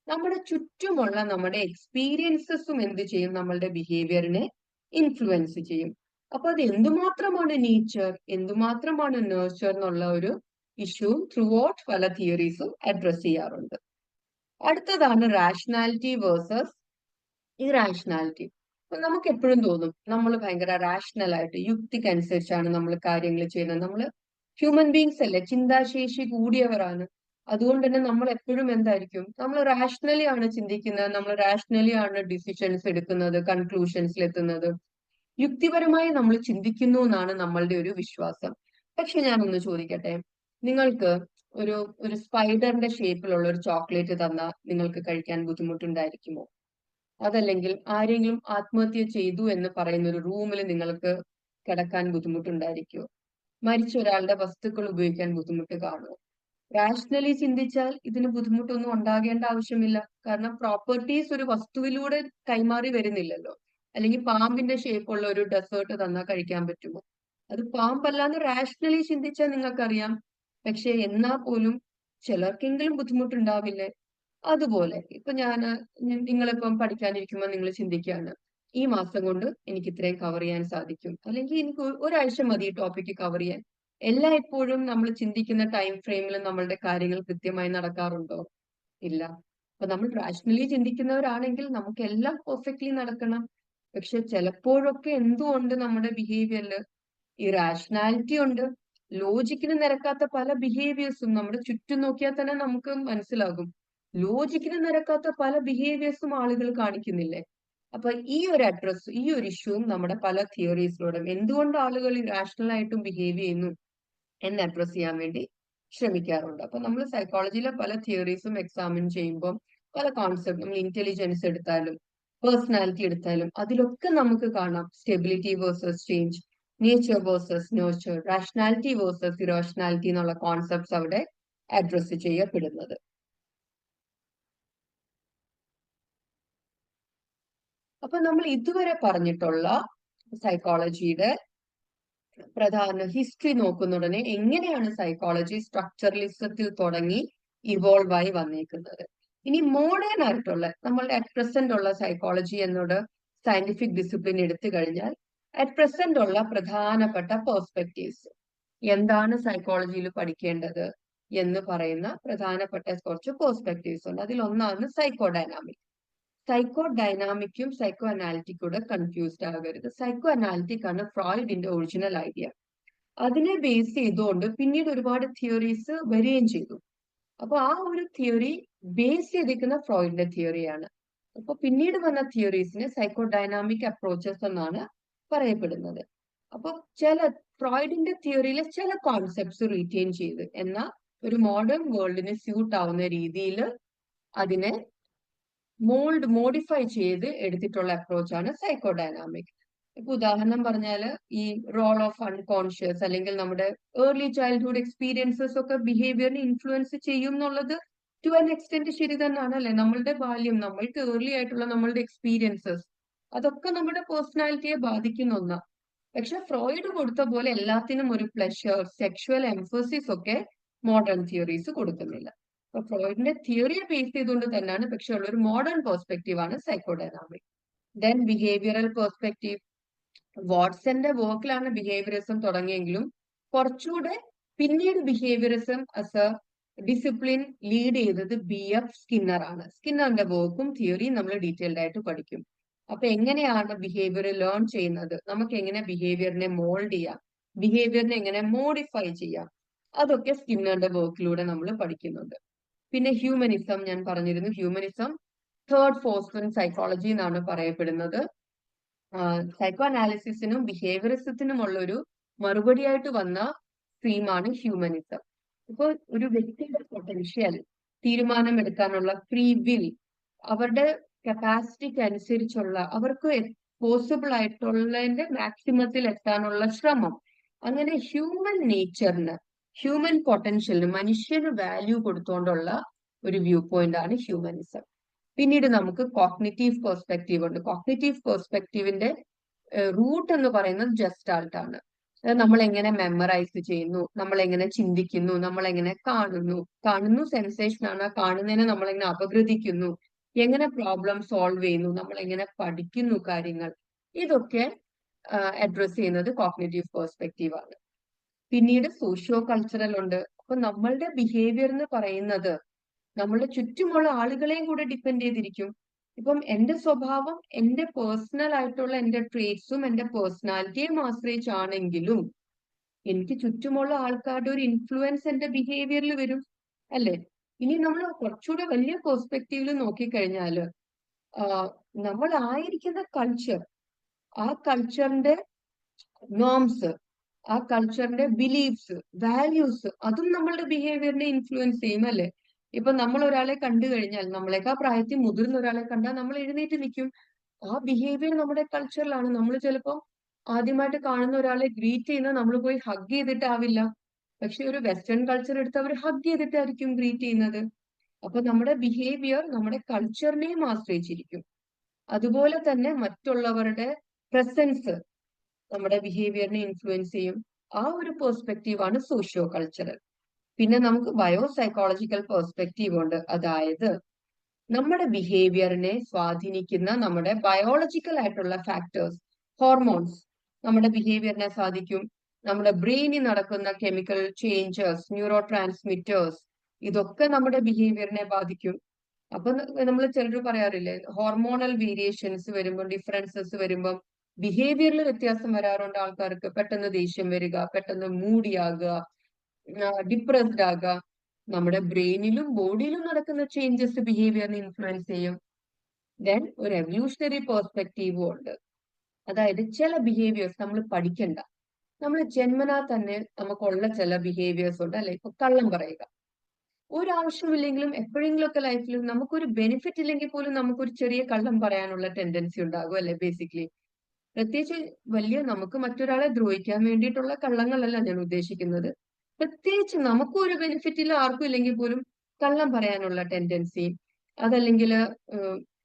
നമ്മുടെ ചുറ്റുമുള്ള നമ്മുടെ എക്സ്പീരിയൻസസും എന്ത് ചെയ്യും, നമ്മളുടെ ബിഹേവിയറിനെ ഇൻഫ്ലുവൻസ് ചെയ്യും. അപ്പൊ അത് എന്തുമാത്രമാണ് നേച്ചർ, എന്തുമാത്രമാണ് നേച്ചർ എന്നുള്ള ഒരു ഇഷ്യൂ ത്രൂ ഔട്ട് പല തിയറീസും അഡ്രസ് ചെയ്യാറുണ്ട്. അടുത്തതാണ് റാഷണാലിറ്റി വേഴ്സസ് ഇറാഷണാലിറ്റി. നമുക്ക് എപ്പോഴും തോന്നും നമ്മൾ ഭയങ്കര റാഷണൽ ആയിട്ട് യുക്തിക്കനുസരിച്ചാണ് നമ്മൾ കാര്യങ്ങൾ ചെയ്യുന്നത്. നമ്മൾ ഹ്യൂമൻ ബീങ്സ് അല്ലേ, ചിന്താശേഷി കൂടിയവരാണ്. അതുകൊണ്ട് തന്നെ നമ്മൾ എപ്പോഴും എന്തായിരിക്കും, നമ്മൾ റാഷണലി ആണ് ചിന്തിക്കുന്നത്, നമ്മൾ റാഷണലി ആണ് ഡിസിഷൻസ് എടുക്കുന്നത്, കൺക്ലൂഷൻസിൽ എത്തുന്നത്, യുക്തിപരമായി നമ്മൾ ചിന്തിക്കുന്നു എന്നാണ് നമ്മളുടെ ഒരു വിശ്വാസം. പക്ഷെ ഞാനൊന്ന് ചോദിക്കട്ടെ, നിങ്ങൾക്ക് ഒരു ഒരു സ്പൈഡറിന്റെ ഷേപ്പിലുള്ള ഒരു ചോക്ലേറ്റ് തന്നാൽ നിങ്ങൾക്ക് കഴിക്കാൻ ബുദ്ധിമുട്ടുണ്ടായിരിക്കുമോ? അതല്ലെങ്കിൽ ആരെങ്കിലും ആത്മഹത്യ ചെയ്തു എന്ന് പറയുന്ന ഒരു റൂമിൽ നിങ്ങൾക്ക് കിടക്കാൻ ബുദ്ധിമുട്ടുണ്ടായിരിക്കുമോ? മരിച്ച ഒരാളുടെ വസ്തുക്കൾ ഉപയോഗിക്കാൻ ബുദ്ധിമുട്ട് കാണുമോ? റാഷണലി ചിന്തിച്ചാൽ ഇതിന് ബുദ്ധിമുട്ടൊന്നും ഉണ്ടാകേണ്ട ആവശ്യമില്ല. കാരണം പ്രോപ്പർട്ടീസ് ഒരു വസ്തുവിലൂടെ കൈമാറി വരുന്നില്ലല്ലോ. അല്ലെങ്കിൽ പാമ്പിന്റെ ഷേപ്പുള്ള ഒരു ഡെസേർട്ട് തന്നാൽ കഴിക്കാൻ പറ്റുമോ? അത് പാമ്പല്ലാന്ന് റാഷണലി ചിന്തിച്ചാൽ നിങ്ങൾക്കറിയാം. പക്ഷെ എന്നാ പോലും ചിലർക്കെങ്കിലും ബുദ്ധിമുട്ടുണ്ടാവില്ലേ? അതുപോലെ ഇപ്പൊ നിങ്ങളിപ്പം പഠിക്കാനിരിക്കുമ്പോൾ നിങ്ങൾ ചിന്തിക്കുകയാണ്, ഈ മാസം കൊണ്ട് എനിക്ക് ഇത്രയും കവർ ചെയ്യാൻ സാധിക്കും, അല്ലെങ്കിൽ എനിക്ക് ഒരാഴ്ച മതി ഈ ടോപ്പിക്ക് കവർ ചെയ്യാൻ. എല്ലായ്പ്പോഴും നമ്മൾ ചിന്തിക്കുന്ന ടൈം ഫ്രെയിമിൽ നമ്മളുടെ കാര്യങ്ങൾ കൃത്യമായി നടക്കാറുണ്ടോ? ഇല്ല. അപ്പൊ നമ്മൾ റാഷണലി ചിന്തിക്കുന്നവരാണെങ്കിൽ നമുക്ക് എല്ലാം പെർഫെക്റ്റ്ലി നടക്കണം. പക്ഷെ ചിലപ്പോഴൊക്കെ എന്തുകൊണ്ട് നമ്മുടെ ബിഹേവിയറിൽ ഈ റാഷണാലിറ്റി ഉണ്ട്, ലോജിക്കിന് നിരക്കാത്ത പല ബിഹേവിയേഴ്സും നമ്മുടെ ചുറ്റും നോക്കിയാൽ തന്നെ നമുക്ക് മനസ്സിലാകും. ലോജിക്കിന് നിരക്കാത്ത പല ബിഹേവിയേഴ്സും ആളുകൾ കാണിക്കുന്നില്ലേ? അപ്പൊ ഈ ഒരു ഈ ഒരു ഇഷ്യൂവും നമ്മുടെ പല തിയറീസിലൂടെ എന്തുകൊണ്ട് ആളുകൾ ഇറാഷണൽ ആയിട്ടും ബിഹേവ് ചെയ്യുന്നു എന്ന് അഡ്രസ് ചെയ്യാൻ വേണ്ടി ശ്രമിക്കാറുണ്ട്. അപ്പൊ നമ്മൾ സൈക്കോളജിയിലെ പല തിയറീസും എക്സാമിൻ ചെയ്യുമ്പോൾ പല കോൺസെപ്റ്റ്, നമ്മൾ ഇന്റലിജൻസ് എടുത്താലും പേഴ്സണാലിറ്റി എടുത്താലും അതിലൊക്കെ നമുക്ക് കാണാം stability versus change, nature versus nature, rationality versus irrationality എന്നുള്ള കോൺസെപ്റ്റ്സ് അവിടെ അഡ്രസ് ചെയ്യപ്പെടുന്നത്. അപ്പൊ നമ്മൾ ഇതുവരെ പറഞ്ഞിട്ടുള്ള സൈക്കോളജിയുടെ പ്രധാന ഹിസ്റ്ററി നോക്കുന്നുടനെ എങ്ങനെയാണ് സൈക്കോളജി സ്ട്രക്ചറലിസത്തിൽ തുടങ്ങി ഇവോൾവ് ആയി വന്നേക്കുന്നത്. ഇനി മോഡേൺ ആയിട്ടുള്ള നമ്മളുടെ അറ്റ് പ്രസന്റ് ഉള്ള സൈക്കോളജി എന്നോട് സയന്റിഫിക് ഡിസിപ്ലിൻ എടുത്തു കഴിഞ്ഞാൽ അറ്റ് പ്രസന്റ് ഉള്ള പ്രധാനപ്പെട്ട പെർസ്പെക്റ്റീവ്സ് എന്താണ് സൈക്കോളജിയിൽ പഠിക്കേണ്ടത് എന്ന് പറയുന്ന പ്രധാനപ്പെട്ട കുറച്ച് പെർസ്പെക്റ്റീവ്സ് ഉണ്ട്. അതിൽ ഒന്നാണ് സൈക്കോ ഡൈനാമിക്. സൈക്കോ ഡൈനാമിക്കും സൈക്കോ അനാലിറ്റിക്കും കൂടെ കൺഫ്യൂസ്ഡ് ആകരുത്. സൈക്കോ അനാലിറ്റിക് ആണ് ഫ്രോയിഡിന്റെ ഒറിജിനൽ ഐഡിയ. അതിനെ ബേസ് ചെയ്തുകൊണ്ട് പിന്നീട് ഒരുപാട് തിയറീസ് വരികയും ചെയ്തു. അപ്പൊ ആ ഒരു തിയറി ബേസ് ചെയ്തിരിക്കുന്ന ഫ്രോയിഡിന്റെ തിയറിയാണ്. അപ്പൊ പിന്നീട് വന്ന തിയറീസിനെ സൈക്കോ ഡൈനാമിക് അപ്രോച്ചസ് എന്നാണ് പറയപ്പെടുന്നത്. അപ്പൊ ഫ്രോയിഡിന്റെ തിയറിയിലെ ചില കോൺസെപ്റ്റ്സ് റീറ്റെയിൻ ചെയ്ത് എന്നാൽ ഒരു മോഡേൺ വേൾഡിന് സ്യൂട്ട് ആവുന്ന രീതിയിൽ അതിനെ മോഡിഫൈ ചെയ്ത് എടുത്തിട്ടുള്ള അപ്രോച്ചാണ് സൈക്കോ ഡൈനാമിക്. ഇപ്പൊ ഉദാഹരണം പറഞ്ഞാൽ ഈ റോൾ ഓഫ് അൺകോൺഷ്യസ് അല്ലെങ്കിൽ നമ്മുടെ ഏർലി ചൈൽഡ്ഹുഡ് എക്സ്പീരിയൻസസ് ഒക്കെ ബിഹേവിയറിനെ ഇൻഫ്ലുവൻസ് ചെയ്യും എന്നുള്ളത് ടു ആൻ എക്സ്റ്റെന്റ് ശരി തന്നെയാണ് അല്ലെ. നമ്മളുടെ ബാല്യം, നമ്മൾക്ക് ഏർലി ആയിട്ടുള്ള നമ്മളുടെ എക്സ്പീരിയൻസസ് അതൊക്കെ നമ്മുടെ പേഴ്സണാലിറ്റിയെ ബാധിക്കുന്ന ഒന്നാണ്. പക്ഷെ ഫ്രോയിഡ് കൊടുത്ത പോലെ എല്ലാത്തിനും ഒരു പ്ലഷർ, സെക്ഷുവൽ എംഫസിസ് ഒക്കെ മോഡേൺ തിയറീസ് കൊടുക്കുന്നില്ല. അപ്പൊ ഫ്രോയിഡിന്റെ തിയറിയെ ബേസ് ചെയ്തുകൊണ്ട് തന്നെയാണ്, പക്ഷെ ഉള്ള ഒരു മോഡേൺ പെർസ്പെക്റ്റീവ് ആണ് psychodynamic. Then behavioural perspective. വാട്സന്റെ വർക്കിലാണ് ബിഹേവിയറിസം തുടങ്ങിയെങ്കിലും കുറച്ചുകൂടെ പിന്നീട് behaviourism as a discipline lead ചെയ്തത് ബി എഫ് സ്കിന്നർ ആണ്. സ്കിന്നറിന്റെ വർക്കും തിയറിയും നമ്മൾ ഡീറ്റെയിൽഡ് ആയിട്ട് പഠിക്കും. അപ്പൊ എങ്ങനെയാണ് ബിഹേവിയർ ലേൺ ചെയ്യുന്നത്, നമുക്ക് എങ്ങനെ ബിഹേവിയറിനെ മോൾഡ് ചെയ്യാം, ബിഹേവിയറിനെ എങ്ങനെ മോഡിഫൈ ചെയ്യാം, അതൊക്കെ സ്കിന്നറുടെ വർക്കിലൂടെ നമ്മൾ പഠിക്കുന്നുണ്ട്. പിന്നെ ഹ്യൂമനിസം ഞാൻ പറഞ്ഞിരുന്നു. Humanism third force in psychology എന്നാണ് പറയപ്പെടുന്നത്. സൈക്കോ അനാലിസിസിനും ബിഹേവിയറിസത്തിനുമുള്ള ഒരു മറുപടിയായിട്ട് വന്ന സ്ട്രീമാണ് ഹ്യൂമനിസം. ഇപ്പോൾ ഒരു വ്യക്തിയുടെ പൊട്ടൻഷ്യൽ, തീരുമാനമെടുക്കാനുള്ള ഫ്രീ വിൽ, അവരുടെ കപ്പാസിറ്റിക്ക് അനുസരിച്ചുള്ള അവർക്ക് പോസിബിൾ ആയിട്ടുള്ളതിന്റെ മാക്സിമത്തിൽ എത്താനുള്ള ശ്രമം, അങ്ങനെ ഹ്യൂമൻ നേച്ചറിന്, ഹ്യൂമൻ പൊട്ടൻഷ്യലിന്, മനുഷ്യന് വാല്യൂ കൊടുത്തുകൊണ്ടുള്ള ഒരു വ്യൂ പോയിന്റ് ആണ് ഹ്യൂമനിസം. പിന്നീട് നമുക്ക് കോഗ്നിറ്റീവ് പെർസ്പെക്റ്റീവ് ഉണ്ട്. കോഗ്നിറ്റീവ് പെർസ്പെക്റ്റീവിന്റെ റൂട്ട് എന്ന് പറയുന്നത് ജസ്റ്റാൾട്ട് ആണ്. നമ്മൾ എങ്ങനെ മെമ്മറൈസ് ചെയ്യുന്നു, നമ്മൾ എങ്ങനെ ചിന്തിക്കുന്നു, നമ്മൾ എങ്ങനെ കാണുന്നു സെൻസേഷൻ ആണ്, കാണുന്നതിനെ നമ്മൾ എങ്ങനെ അപഗ്രഥിക്കുന്നു, എങ്ങനെ പ്രോബ്ലം സോൾവ് ചെയ്യുന്നു, നമ്മൾ എങ്ങനെ പഠിക്കുന്നു കാര്യങ്ങൾ, ഇതൊക്കെ അഡ്രസ് ചെയ്യുന്നത് കോഗ്നിറ്റീവ് പെർസ്പെക്റ്റീവ് ആണ്. പിന്നീട് സോഷ്യോ കൾച്ചറൽ ഉണ്ട്. അപ്പൊ നമ്മളുടെ ബിഹേവിയർ എന്ന് പറയുന്നത് നമ്മളുടെ ചുറ്റുമുള്ള ആളുകളെയും കൂടെ ഡിപ്പെൻഡ് ചെയ്തിരിക്കും. ഇപ്പം എന്റെ സ്വഭാവം എന്റെ പേഴ്സണൽ ആയിട്ടുള്ള എന്റെ ട്രേറ്റ്സും എന്റെ പേഴ്സണാലിറ്റിയും ആശ്രയിച്ചാണെങ്കിലും എനിക്ക് ചുറ്റുമുള്ള ആൾക്കാരുടെ ഒരു ഇൻഫ്ലുവൻസ് എന്റെ ബിഹേവിയറിൽ വരും, അല്ലെ? ഇനി നമ്മൾ കുറച്ചുകൂടെ വലിയ പെർസ്പെക്റ്റീവിൽ നോക്കിക്കഴിഞ്ഞാല് നമ്മൾ ആയിരിക്കുന്ന കൾച്ചർ, ആ കൾച്ചറിന്റെ നോംസ്, ആ കൾച്ചറിന്റെ ബിലീഫ്സ്, വാല്യൂസ്, അതും നമ്മളുടെ ബിഹേവിയറിനെ ഇൻഫ്ലുവൻസ് ചെയ്യും, അല്ലെ? ഇപ്പൊ നമ്മൾ ഒരാളെ കണ്ടു കഴിഞ്ഞാൽ, നമ്മളെക്കാൾ പ്രായത്തിൽ മുതിർന്ന ഒരാളെ കണ്ടാൽ നമ്മൾ എഴുന്നേറ്റ് നിൽക്കും. ആ ബിഹേവിയർ നമ്മുടെ കൾച്ചറിലാണ്. നമ്മൾ ചിലപ്പോൾ ആദ്യമായിട്ട് കാണുന്ന ഒരാളെ ഗ്രീറ്റ് ചെയ്യുന്നത് നമ്മൾ പോയി ഹഗ് ചെയ്തിട്ടാവില്ല. പക്ഷെ ഒരു വെസ്റ്റേൺ കൾച്ചർ എടുത്ത് അവർ ഹഗ് ചെയ്തിട്ടായിരിക്കും ഗ്രീറ്റ് ചെയ്യുന്നത്. അപ്പൊ നമ്മുടെ ബിഹേവിയർ നമ്മുടെ കൾച്ചറിനെയും ആശ്രയിച്ചിരിക്കും. അതുപോലെ തന്നെ മറ്റുള്ളവരുടെ പ്രസൻസ് നമ്മുടെ ബിഹേവിയറിനെ ഇൻഫ്ലുവൻസ് ചെയ്യും. ആ ഒരു പെർസ്പെക്റ്റീവ് ആണ് സോഷ്യോ കൾച്ചറൽ. പിന്നെ നമുക്ക് ബയോ സൈക്കോളജിക്കൽ പെർസ്പെക്റ്റീവ് ഉണ്ട്. അതായത് നമ്മുടെ ബിഹേവിയറിനെ സ്വാധീനിക്കുന്ന നമ്മുടെ ബയോളജിക്കൽ ആയിട്ടുള്ള ഫാക്ടേഴ്സ്, ഹോർമോൺസ് നമ്മുടെ ബിഹേവിയറിനെ സാധിക്കും. നമ്മുടെ ബ്രെയിനിൽ നടക്കുന്ന കെമിക്കൽ ചേഞ്ചസ്, ന്യൂറോ ട്രാൻസ്മിറ്റേഴ്സ്, ഇതൊക്കെ നമ്മുടെ ബിഹേവിയറിനെ ബാധിക്കും. അപ്പൊ നമ്മൾ ചിലർ പറയാറില്ലേ, ഹോർമോണൽ വേരിയേഷൻസ് വരുമ്പോൾ, ഡിഫറൻസസ് വരുമ്പോൾ ബിഹേവിയറിൽ വ്യത്യാസം വരാറുണ്ട് ആൾക്കാർക്ക്. പെട്ടെന്ന് ദേഷ്യം വരിക, പെട്ടെന്ന് മൂഡിയാകുക, ഡിപ്രസ്ഡ് ആകുക. നമ്മുടെ ബ്രെയിനിലും ബോഡിയിലും നടക്കുന്ന ചേഞ്ചസ് ബിഹേവിയറിനെ ഇൻഫ്ലുവൻസ് ചെയ്യും. ദെൻ ഒരു എവല്യൂഷണറി പെർസ്പെക്റ്റീവും ഉണ്ട്. അതായത് ചില ബിഹേവിയേഴ്സ് നമ്മൾ പഠിക്കണ്ട, നമ്മൾ ജന്മനാ തന്നെ നമുക്കുള്ള ചില ബിഹേവിയേഴ്സ് ഉണ്ട്, അല്ലെ? ഇപ്പൊ കള്ളം പറയുക, ഒരാവശ്യമില്ലെങ്കിലും എപ്പോഴെങ്കിലും ഒക്കെ ലൈഫിൽ നമുക്കൊരു ബെനിഫിറ്റ് ഇല്ലെങ്കിൽ പോലും നമുക്കൊരു ചെറിയ കള്ളം പറയാനുള്ള ടെൻഡൻസി ഉണ്ടാകും, അല്ലെ? ബേസിക്കലി പ്രത്യേകിച്ച് വലിയ നമുക്ക് മറ്റൊരാളെ ദ്രോഹിക്കാൻ വേണ്ടിയിട്ടുള്ള കള്ളങ്ങളല്ല ഞാൻ ഉദ്ദേശിക്കുന്നത്. പ്രത്യേകിച്ച് നമുക്കും ഒരു ബെനിഫിറ്റ് ഇല്ല, ആർക്കും ഇല്ലെങ്കിൽ പോലും കള്ളം പറയാനുള്ള ടെൻഡൻസി, അതല്ലെങ്കിൽ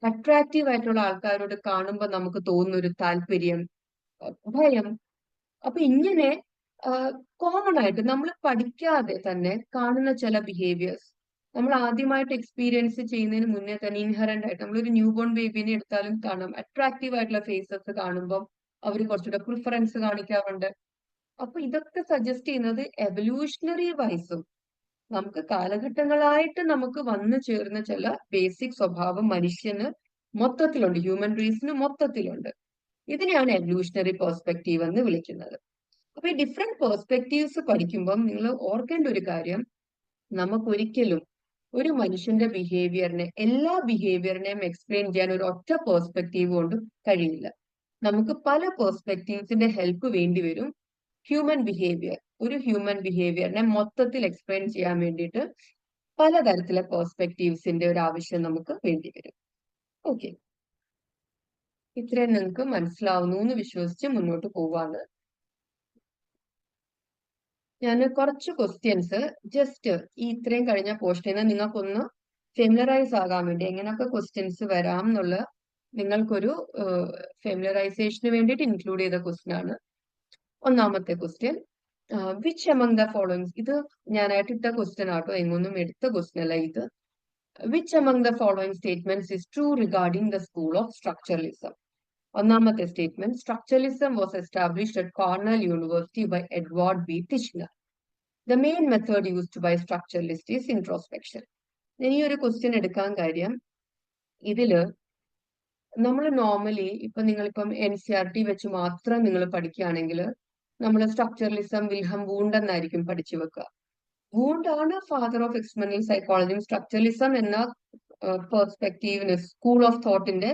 അട്രാക്റ്റീവ് ആയിട്ടുള്ള ആൾക്കാരോട് കാണുമ്പോൾ നമുക്ക് തോന്നുന്ന ഒരു താല്പര്യം, ഭയം. അപ്പൊ ഇങ്ങനെ കോമൺ ആയിട്ട് നമ്മൾ പഠിക്കാതെ തന്നെ കാണുന്ന ചില ബിഹേവിയേഴ്സ് നമ്മൾ ആദ്യമായിട്ട് എക്സ്പീരിയൻസ് ചെയ്യുന്നതിന് മുന്നേ തന്നെ ഇൻഹറന്റ് ആയിട്ട്, നമ്മളൊരു ന്യൂ ബോൺ ബേബിനെ എടുത്താലും കാണാം, അട്രാക്റ്റീവ് ആയിട്ടുള്ള ഫേസസ് കാണുമ്പോൾ അവർ കുറച്ചുകൂടെ പ്രിഫറൻസ് കാണിക്കാറുണ്ട്. അപ്പൊ ഇതൊക്കെ സജസ്റ്റ് ചെയ്യുന്നത് എവല്യൂഷണറി വൈസും നമുക്ക് കാലഘട്ടങ്ങളായിട്ട് നമുക്ക് വന്നു ചേർന്ന ചില ബേസിക് സ്വഭാവം മനുഷ്യന് മൊത്തത്തിലുണ്ട്, ഹ്യൂമൻ റേസിന് മൊത്തത്തിലുണ്ട്. ഇതിനെയാണ് എവല്യൂഷണറി പെർസ്പെക്റ്റീവ് എന്ന് വിളിക്കുന്നത്. അപ്പൊ ഈ ഡിഫറെന്റ് പെർസ്പെക്റ്റീവ്സ് പഠിക്കുമ്പോൾ നിങ്ങൾ ഓർക്കേണ്ട ഒരു കാര്യം, നമുക്കൊരിക്കലും ഒരു മനുഷ്യന്റെ ബിഹേവിയറിനെ, എല്ലാ ബിഹേവിയറിനെയും എക്സ്പ്ലെയിൻ ചെയ്യാൻ ഒരു ഒറ്റ പെർസ്പെക്റ്റീവ് കൊണ്ട് കഴിയില്ല. നമുക്ക് പല പെർസ്പെക്റ്റീവ്സിന്റെ ഹെൽപ്പ് വേണ്ടി വരും. ഒരു ഹ്യൂമൻ ബിഹേവിയറിനെ മൊത്തത്തിൽ എക്സ്പ്ലെയിൻ ചെയ്യാൻ വേണ്ടിയിട്ട് പലതരത്തിലെ പെർസ്പെക്റ്റീവ്സിന്റെ ഒരു ആവശ്യം നമുക്ക് വേണ്ടി വരും. ഓക്കെ, ഇത്രയും നിങ്ങൾക്ക് മനസ്സിലാവുന്നു എന്ന് വിശ്വസിച്ച് മുന്നോട്ട് പോവാണ്. ഞാൻ കുറച്ച് ക്വസ്റ്റ്യൻസ് ജസ്റ്റ് ഈ ഇത്രയും കഴിഞ്ഞ പോർഷനിൽ നിന്ന് നിങ്ങൾക്കൊന്ന് ഫെമിലറൈസ് ആകാൻ വേണ്ടി, എങ്ങനെയൊക്കെ ക്വസ്റ്റ്യൻസ് വരാം എന്നുള്ള നിങ്ങൾക്കൊരു ഫെമിലറൈസേഷന് വേണ്ടിയിട്ട് ഇൻക്ലൂഡ് ചെയ്ത ക്വസ്റ്റ്യൻ ആണ്. ഒന്നാമത്തെ question, which among the following, ഇത് ഞാനായിട്ട് ഇട്ട ക്വസ്റ്റ്യൻ ആട്ടോ, എങ്ങൊന്നും എടുത്ത ക്വസ്റ്റ്യൻ അല്ല ഇത്. Which among the following statements is true regarding the school of structuralism? ഒന്നാമത്തെ statement, structuralism was established at Cornell university by Edward B Titchener. The main method used by structuralists is introspection. ഇനി ഒരു question എടുക്കാൻ കാര്യം, ഇതില് നമ്മൾ normally ഇപ്പൊ നിങ്ങളിപ്പം NCERT വെച്ച് മാത്രം നിങ്ങൾ പഠിക്കുകയാണെങ്കിൽ നമ്മൾ സ്ട്രക്ചറലിസം വിൽഹം വൂണ്ട് എന്നായിരിക്കും പഠിച്ചു വെക്കുക. വൂണ്ട് ആണ് ഫാദർ ഓഫ് എക്സ്പെരിമെന്റൽ സൈക്കോളജിയും സ്ട്രക്ചറലിസം എന്ന പെർസ്പെക്റ്റീവിന് സ്കൂൾ ഓഫ് തോട്ടിന്റെ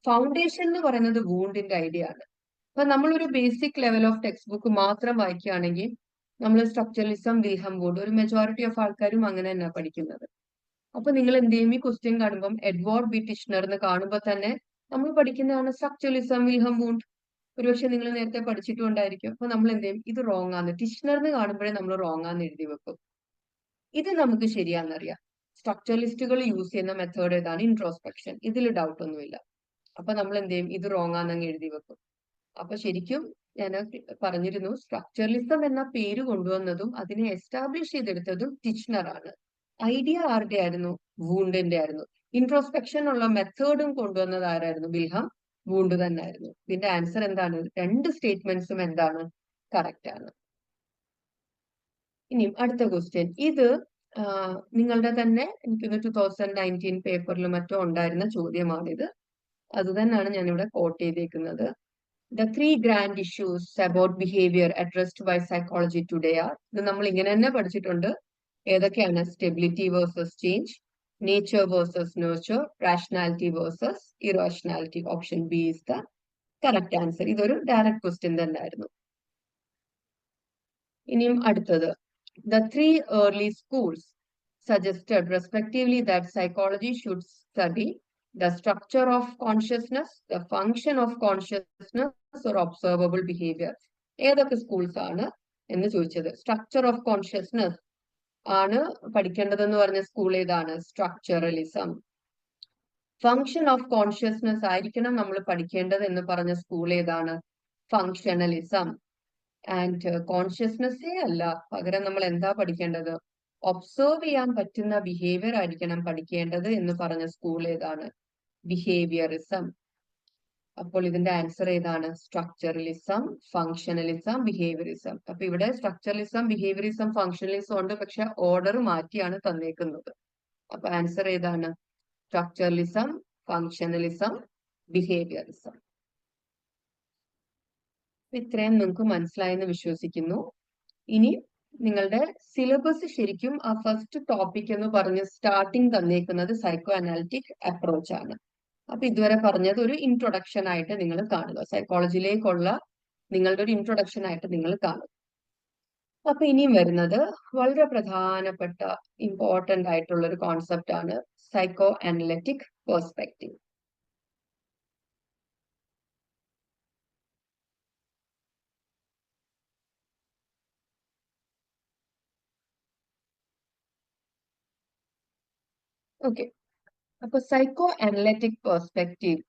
ഫൗണ്ടേഷൻ എന്ന് പറയുന്നത് വൂണ്ടിന്റെ ഐഡിയ ആണ്. അപ്പൊ നമ്മളൊരു basic level of text book മാത്രം വായിക്കുകയാണെങ്കിൽ നമ്മൾ സ്ട്രക്ചറലിസം വിൽഹം വൂണ്ട് ഒരു മെജോറിറ്റി ഓഫ് ആൾക്കാരും അങ്ങനെ തന്നെയാണ് പഠിക്കുന്നത്. അപ്പൊ നിങ്ങൾ എന്ത് ചെയ്യും, ഈ ക്വസ്റ്റ്യൻ കാണുമ്പോൾ എഡ്വേർഡ് ബി ടിഷ്ണർ എന്ന് കാണുമ്പോൾ തന്നെ നമ്മൾ പഠിക്കുന്നതാണ് സ്ട്രക്ചറലിസം വിൽഹം വൂണ്ട്. ഒരുപക്ഷെ നിങ്ങൾ നേരത്തെ പഠിച്ചിട്ടുണ്ടായിരിക്കും. അപ്പൊ നമ്മൾ എന്ത് ചെയ്യും, ഇത് റോങ് ആണ്, ടിഷ്ണർ എന്ന് കാണുമ്പോഴേ നമ്മൾ റോങ് ആണെന്ന് എഴുതി വെക്കും. ഇത് നമുക്ക് ശരിയാണെന്നറിയാം. സ്ട്രക്ചറലിസ്റ്റുകൾ യൂസ് ചെയ്യുന്ന മെത്തേഡ് ഏതാണ്? ഇൻട്രോസ്പെക്ഷൻ. ഇതിൽ ഡൗട്ട് ഒന്നുമില്ല. അപ്പൊ നമ്മൾ എന്ത് ചെയ്യും, ഇത് റോങ് ആണെന്ന് എഴുതി വെക്കും. അപ്പൊ ശരിക്കും ഞാൻ പറഞ്ഞിരുന്നു, സ്ട്രക്ചറലിസം എന്ന പേര് കൊണ്ടുവന്നതും അതിനെ എസ്റ്റാബ്ലിഷ് ചെയ്തെടുത്തതും ടിഷ്ണർ ആണ്. ഐഡിയ ആരുടെ ആയിരുന്നു? വൂണ്ടിന്റെ ആയിരുന്നു. ഇൻട്രോസ്പെക്ഷൻ ഉള്ള മെത്തേഡും കൊണ്ടുവന്നത് ആരായിരുന്നു? വിൽഹം വൂണ്ട് തന്നെ ആയിരുന്നു. ഇതിന്റെ ആൻസർ എന്താണ്? രണ്ട് സ്റ്റേറ്റ്മെന്റ്സും എന്താണ്? കറക്റ്റ് ആണ്. ഇനിയും അടുത്ത ക്വസ്റ്റ്യൻ. ഇത് നിങ്ങളുടെ തന്നെ എനിക്കൊന്ന് 2019 പേപ്പറിൽ മറ്റോ ഉണ്ടായിരുന്ന ചോദ്യമാണിത്. അത് തന്നെയാണ് ഞാനിവിടെ കോട്ട് ചെയ്തേക്കുന്നത്. The three grand issues about behavior addressed by psychology today are, ഇത് നമ്മൾ ഇങ്ങനെ തന്നെ പഠിച്ചിട്ടുണ്ട്. ഏതൊക്കെയാണ്? Stability versus change, nature versus nature, rationality versus irrationality. Option B is the correct answer. ഇതൊരു ഡയറക്റ്റ് ക്വസ്റ്റ്യൻ തന്നെ ആയിരുന്നു. ഇനിയും അടുത്തത്. The three early schools suggested respectively that psychology should study the structure of consciousness, the function of consciousness or observable behavior. ഏതൊക്കെ schools ആണ് എന്ന് ചോദിച്ചത്. Structure of consciousness ആണ് പഠിക്കേണ്ടതെന്ന് പറഞ്ഞ സ്കൂൾ ഏതാണ്? സ്ട്രക്ചറലിസം. ഫങ്ഷൻ ഓഫ് കോൺഷ്യസ്നസ് ആയിരിക്കണം നമ്മൾ പഠിക്കേണ്ടത് എന്ന് പറഞ്ഞ സ്കൂൾ ഏതാണ്? ഫങ്ഷണലിസം. ആൻഡ് കോൺഷ്യസ്നെസ്സേ അല്ല, പകരം നമ്മൾ എന്താ പഠിക്കേണ്ടത്? ഒബ്സർവ് ചെയ്യാൻ പറ്റുന്ന ബിഹേവിയർ ആയിരിക്കണം പഠിക്കേണ്ടത് എന്ന് പറഞ്ഞ സ്കൂൾ ഏതാണ്? ബിഹേവിയറിസം. അപ്പോൾ ഇതിന്റെ ആൻസർ ഏതാണ്? Structuralism, functionalism, behaviourism. അപ്പൊ ഇവിടെ സ്ട്രക്ചറലിസം, ബിഹേവിയറിസം, ഫങ്ഷണലിസം ഉണ്ട്, പക്ഷെ ഓർഡർ മാറ്റിയാണ് തന്നേക്കുന്നത്. അപ്പൊ ആൻസർ ഏതാണ്? Structuralism, functionalism, behaviourism. ഇത്രയും നിങ്ങൾക്ക് മനസ്സിലായെന്ന് വിശ്വസിക്കുന്നു. ഇനി നിങ്ങളുടെ സിലബസ് ശരിക്കും ആ ഫസ്റ്റ് ടോപ്പിക് എന്ന് പറഞ്ഞ് സ്റ്റാർട്ടിങ് തന്നേക്കുന്നത് സൈക്കോ അനാലിറ്റിക് അപ്രോച്ച് ആണ്. അപ്പൊ ഇതുവരെ പറഞ്ഞത് ഒരു ഇൻട്രൊഡക്ഷൻ ആയിട്ട് നിങ്ങൾ കാണുക, സൈക്കോളജിയിലേക്കുള്ള നിങ്ങളുടെ ഒരു ഇൻട്രൊഡക്ഷൻ ആയിട്ട് നിങ്ങൾ കാണുക. അപ്പൊ ഇനിയും വരുന്നത് വളരെ പ്രധാനപ്പെട്ട ഇമ്പോർട്ടന്റ് ആയിട്ടുള്ള ഒരു കോൺസെപ്റ്റ് ആണ് സൈക്കോ അനലിറ്റിക് പെർസ്പെക്റ്റീവ്. ഓക്കെ, അപ്പൊ psychoanalytic perspective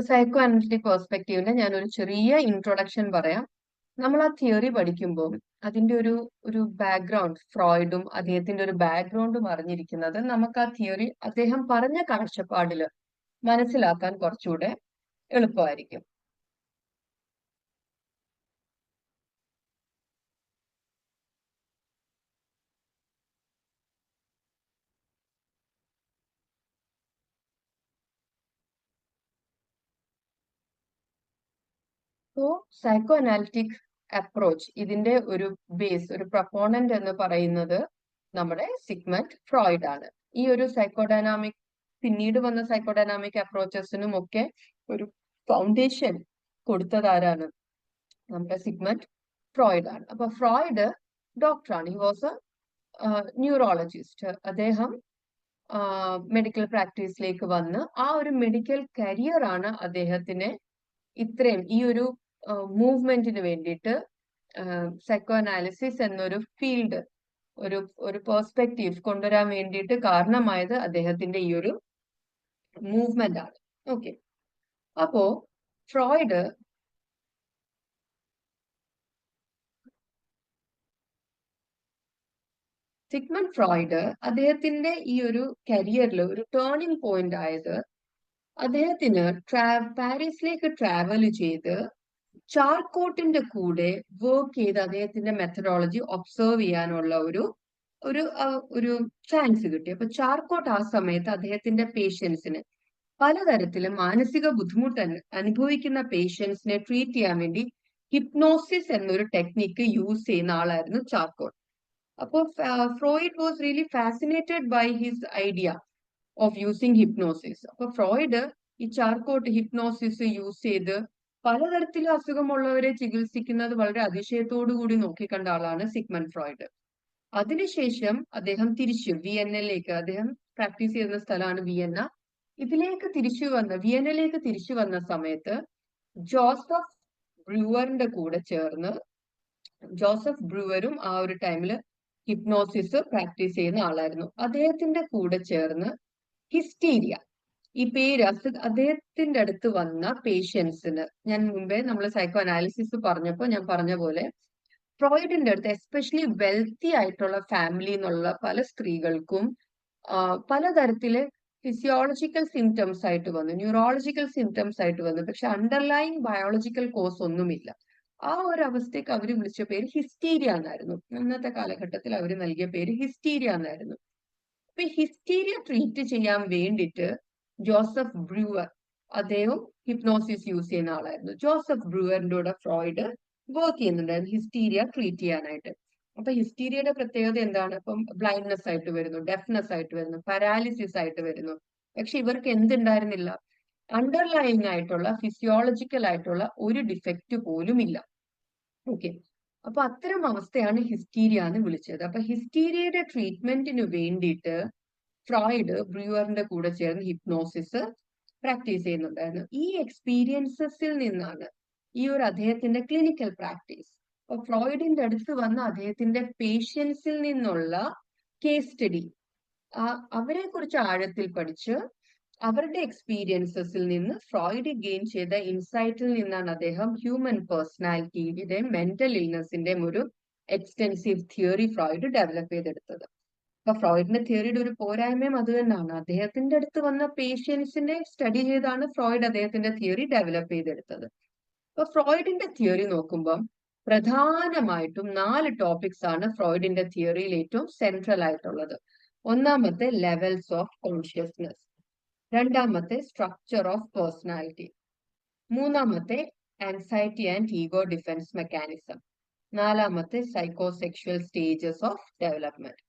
psychoanalytic പെർസ്പെക്റ്റീവിന്റെ ഞാനൊരു ചെറിയ ഇൻട്രൊഡക്ഷൻ പറയാം. നമ്മൾ ആ തിയറി പഠിക്കുമ്പോൾ അതിന്റെ ഒരു ബാക്ക്ഗ്രൗണ്ട്, ഫ്രോയിഡും അദ്ദേഹത്തിന്റെ ഒരു ബാക്ക്ഗ്രൗണ്ടും അറിഞ്ഞിരിക്കുന്നത് നമുക്ക് ആ തിയറി അദ്ദേഹം പറഞ്ഞ കാഴ്ചപ്പാടില് മനസ്സിലാക്കാൻ കുറച്ചുകൂടെ എളുപ്പമായിരിക്കും. സോ സൈക്കോ അനാലിറ്റിക് അപ്രോച്ച് ഇതിന്റെ ഒരു ബേസ്, ഒരു പ്രൊപ്പോണന്റ് എന്ന് പറയുന്നത് നമ്മുടെ സിഗ്മണ്ട് ഫ്രോയിഡ് ആണ്. ഈ ഒരു സൈക്കോഡൈനാമിക്, പിന്നീട് വന്ന സൈക്കോഡൈനാമിക് അപ്രോച്ചസിനും ഒക്കെ ഒരു ഫൗണ്ടേഷൻ കൊടുത്തത് ആരാണ്? നമ്മുടെ സിഗ്മണ്ട് ഫ്രോയിഡ് ആണ്. അപ്പൊ ഫ്രോയിഡ് ഡോക്ടറാണ്. He was A neurologist. അദ്ദേഹം മെഡിക്കൽ പ്രാക്ടീസിലേക്ക് വന്ന് ആ ഒരു മെഡിക്കൽ കരിയർ ആണ് അദ്ദേഹത്തിനെ ഇത്രയും ഈ ഒരു മൂവ്മെന്റിന് വേണ്ടിയിട്ട് സൈക്കോ അനാലിസിസ് എന്നൊരു ഫീൽഡ്, ഒരു പെർസ്പെക്റ്റീവ് കൊണ്ടുവരാൻ വേണ്ടിയിട്ട് കാരണമായത് അദ്ദേഹത്തിന്റെ ഈ ഒരു മൂവ്മെന്റ് ആണ്. ഓക്കെ, അപ്പോ ഫ്രോയിഡ് സിഗ്മണ്ട് ഫ്രോയിഡ് അദ്ദേഹത്തിന്റെ ഈ ഒരു കരിയറിൽ ഒരു ടേണിംഗ് പോയിന്റ് ആയത് അദ്ദേഹത്തിന് പാരീസിലേക്ക് ട്രാവൽ ചെയ്ത് ചാർക്കോട്ടിന്റെ കൂടെ വർക്ക് ചെയ്ത് അദ്ദേഹത്തിന്റെ മെത്തഡോളജി ഒബ്സർവ് ചെയ്യാനുള്ള ഒരു ചാൻസ് കിട്ടി. അപ്പൊ ചാർക്കോട്ട് ആ സമയത്ത് അദ്ദേഹത്തിന്റെ പേഷ്യൻസിന് പലതരത്തിലും മാനസിക ബുദ്ധിമുട്ട് അനുഭവിക്കുന്ന പേഷ്യൻസിനെ ട്രീറ്റ് ചെയ്യാൻ വേണ്ടി ഹിപ്നോസിസ് എന്നൊരു ടെക്നിക്ക് യൂസ് ചെയ്യുന്ന ആളായിരുന്നു ചാർക്കോട്ട്. അപ്പോൾ Freud was really fascinated by his idea of using hypnosis. അപ്പൊ ഫ്രോയിഡ് ഈ ചാർക്കോട്ട് ഹിപ്നോസിസ് യൂസ് ചെയ്ത് പലതരത്തിലും അസുഖമുള്ളവരെ ചികിത്സിക്കുന്നത് വളരെ അതിശയത്തോടു കൂടി നോക്കിക്കണ്ട ആളാണ് സിഗ്മണ്ട് ഫ്രോയിഡ്. അതിനുശേഷം അദ്ദേഹം തിരിച്ചു വിയന്നയിലേക്ക്, അദ്ദേഹം പ്രാക്ടീസ് ചെയ്യുന്ന സ്ഥലമാണ് വിയന്ന, വിയന്നയിലേക്ക് തിരിച്ചു വന്ന സമയത്ത് ജോസഫ് ബ്രൂവറിന്റെ കൂടെ ചേർന്ന്, ജോസഫ് ബ്രൂവറും ആ ഒരു ടൈമില് ഹിപ്നോസിസ് പ്രാക്ടീസ് ചെയ്യുന്ന ആളായിരുന്നു, അദ്ദേഹത്തിന്റെ കൂടെ ചേർന്ന് ഹിസ്റ്റീരിയ ഈ പേര് അദ്ദേഹത്തിന്റെ അടുത്ത് വന്ന പേഷ്യൻസിന്, ഞാൻ മുമ്പേ നമ്മൾ സൈക്കോ അനാലിസിസ് പറഞ്ഞപ്പോൾ ഞാൻ പറഞ്ഞ പോലെ ഫ്രോയിഡിന്റെ അടുത്ത് എസ്പെഷ്യലി വെൽത്തി ആയിട്ടുള്ള ഫാമിലി എന്നുള്ള പല സ്ത്രീകൾക്കും പലതരത്തില് ഫിസിയോളജിക്കൽ സിംറ്റംസ് ആയിട്ട് വന്നു, ന്യൂറോളജിക്കൽ സിംറ്റംസ് ആയിട്ട് വന്നു, പക്ഷെ അണ്ടർലൈങ് ബയോളജിക്കൽ കോസ് ഒന്നുമില്ല. ആ ഒരു അവസ്ഥയ്ക്ക് അവർ വിളിച്ച പേര് ഹിസ്റ്റീരിയ എന്നായിരുന്നു. ഇന്നത്തെ കാലഘട്ടത്തിൽ അവർ നൽകിയ പേര് ഹിസ്റ്റീരിയ എന്നായിരുന്നു. അപ്പൊ ഹിസ്റ്റീരിയ ട്രീറ്റ് ചെയ്യാൻ വേണ്ടിയിട്ട് ജോസഫ് ബ്രൂവർ, അദ്ദേഹം ഹിപ്നോസിസ് യൂസ് ചെയ്യുന്ന ആളായിരുന്നു. ജോസഫ് ബ്രൂവറിന്റെ കൂടെ ഫ്രോയിഡ് വർക്ക് ചെയ്യുന്നുണ്ടായിരുന്നു ഹിസ്റ്റീരിയ ട്രീറ്റ് ചെയ്യാനായിട്ട്. അപ്പൊ ഹിസ്റ്റീരിയയുടെ പ്രത്യേകത എന്താണ്? ഇപ്പം ബ്ലൈൻഡ്നെസ് ആയിട്ട് വരുന്നു, ഡെഫ്നെസ് ആയിട്ട് വരുന്നു, പാരാലിസിസ് ആയിട്ട് വരുന്നു. പക്ഷെ ഇവർക്ക് എന്തുണ്ടായിരുന്നില്ല? അണ്ടർലൈങ് ആയിട്ടുള്ള ഫിസിയോളജിക്കൽ ആയിട്ടുള്ള ഒരു ഡിഫക്റ്റ് പോലും ഇല്ല. ഓക്കെ, അപ്പൊ അത്തരം അവസ്ഥയാണ് ഹിസ്റ്റീരിയ എന്ന് വിളിച്ചത്. അപ്പൊ ഹിസ്റ്റീരിയയുടെ ട്രീറ്റ്മെന്റിന് വേണ്ടിയിട്ട് ഫ്രോയിഡ് ബ്രൂവറിന്റെ കൂടെ ചേർന്ന് ഹിപ്നോസിസ് പ്രാക്ടീസ് ചെയ്യുന്നുണ്ടായിരുന്നു. ഈ എക്സ്പീരിയൻസസിൽ നിന്നാണ് ഈ ഒരു അദ്ദേഹത്തിന്റെ ക്ലിനിക്കൽ പ്രാക്ടീസ്. അപ്പൊ ഫ്രോയിഡിന്റെ അടുത്ത് വന്ന അദ്ദേഹത്തിന്റെ പേഷ്യൻസിൽ നിന്നുള്ള കേസ് സ്റ്റഡി, അവരെ കുറിച്ച് ആഴത്തിൽ പഠിച്ച് അവരുടെ എക്സ്പീരിയൻസസിൽ നിന്ന് ഫ്രോയിഡ് ഗെയിൻ ചെയ്ത ഇൻസൈറ്റിൽ നിന്നാണ് അദ്ദേഹം ഹ്യൂമൻ പേഴ്സണാലിറ്റിയുടെ മെന്റൽ ഇൽനെസിന്റെ ഒരു എക്സ്റ്റെൻസീവ് തിയറി ഫ്രോയിഡ് ഡെവലപ്പ് ചെയ്തെടുത്തത്. അപ്പൊ ഫ്രോയിഡിന്റെ തിയറിയുടെ ഒരു പോരായ്മയും അത് തന്നെയാണ്. അദ്ദേഹത്തിന്റെ അടുത്ത് വന്ന പേഷ്യൻസിനെ സ്റ്റഡി ചെയ്താണ് ഫ്രോയിഡ് അദ്ദേഹത്തിന്റെ തിയറി ഡെവലപ്പ് ചെയ്തെടുത്തത്. അപ്പൊ ഫ്രോയിഡിന്റെ തിയറി നോക്കുമ്പോൾ പ്രധാനമായിട്ടും 4 ടോപ്പിക്സ് ആണ് ഫ്രോയിഡിന്റെ തിയറിയിൽ ഏറ്റവും സെൻട്രൽ ആയിട്ടുള്ളത്. ഒന്നാമത്തെ ലെവൽസ് ഓഫ് കോൺഷ്യസ്നെസ്, രണ്ടാമത്തെ സ്ട്രക്ചർ ഓഫ് പേഴ്സണാലിറ്റി, മൂന്നാമത്തെ anxiety and ego defence mechanism, നാലാമത്തെ സൈക്കോസെക്ഷൽ സ്റ്റേജസ് ഓഫ് ഡെവലപ്മെന്റ്.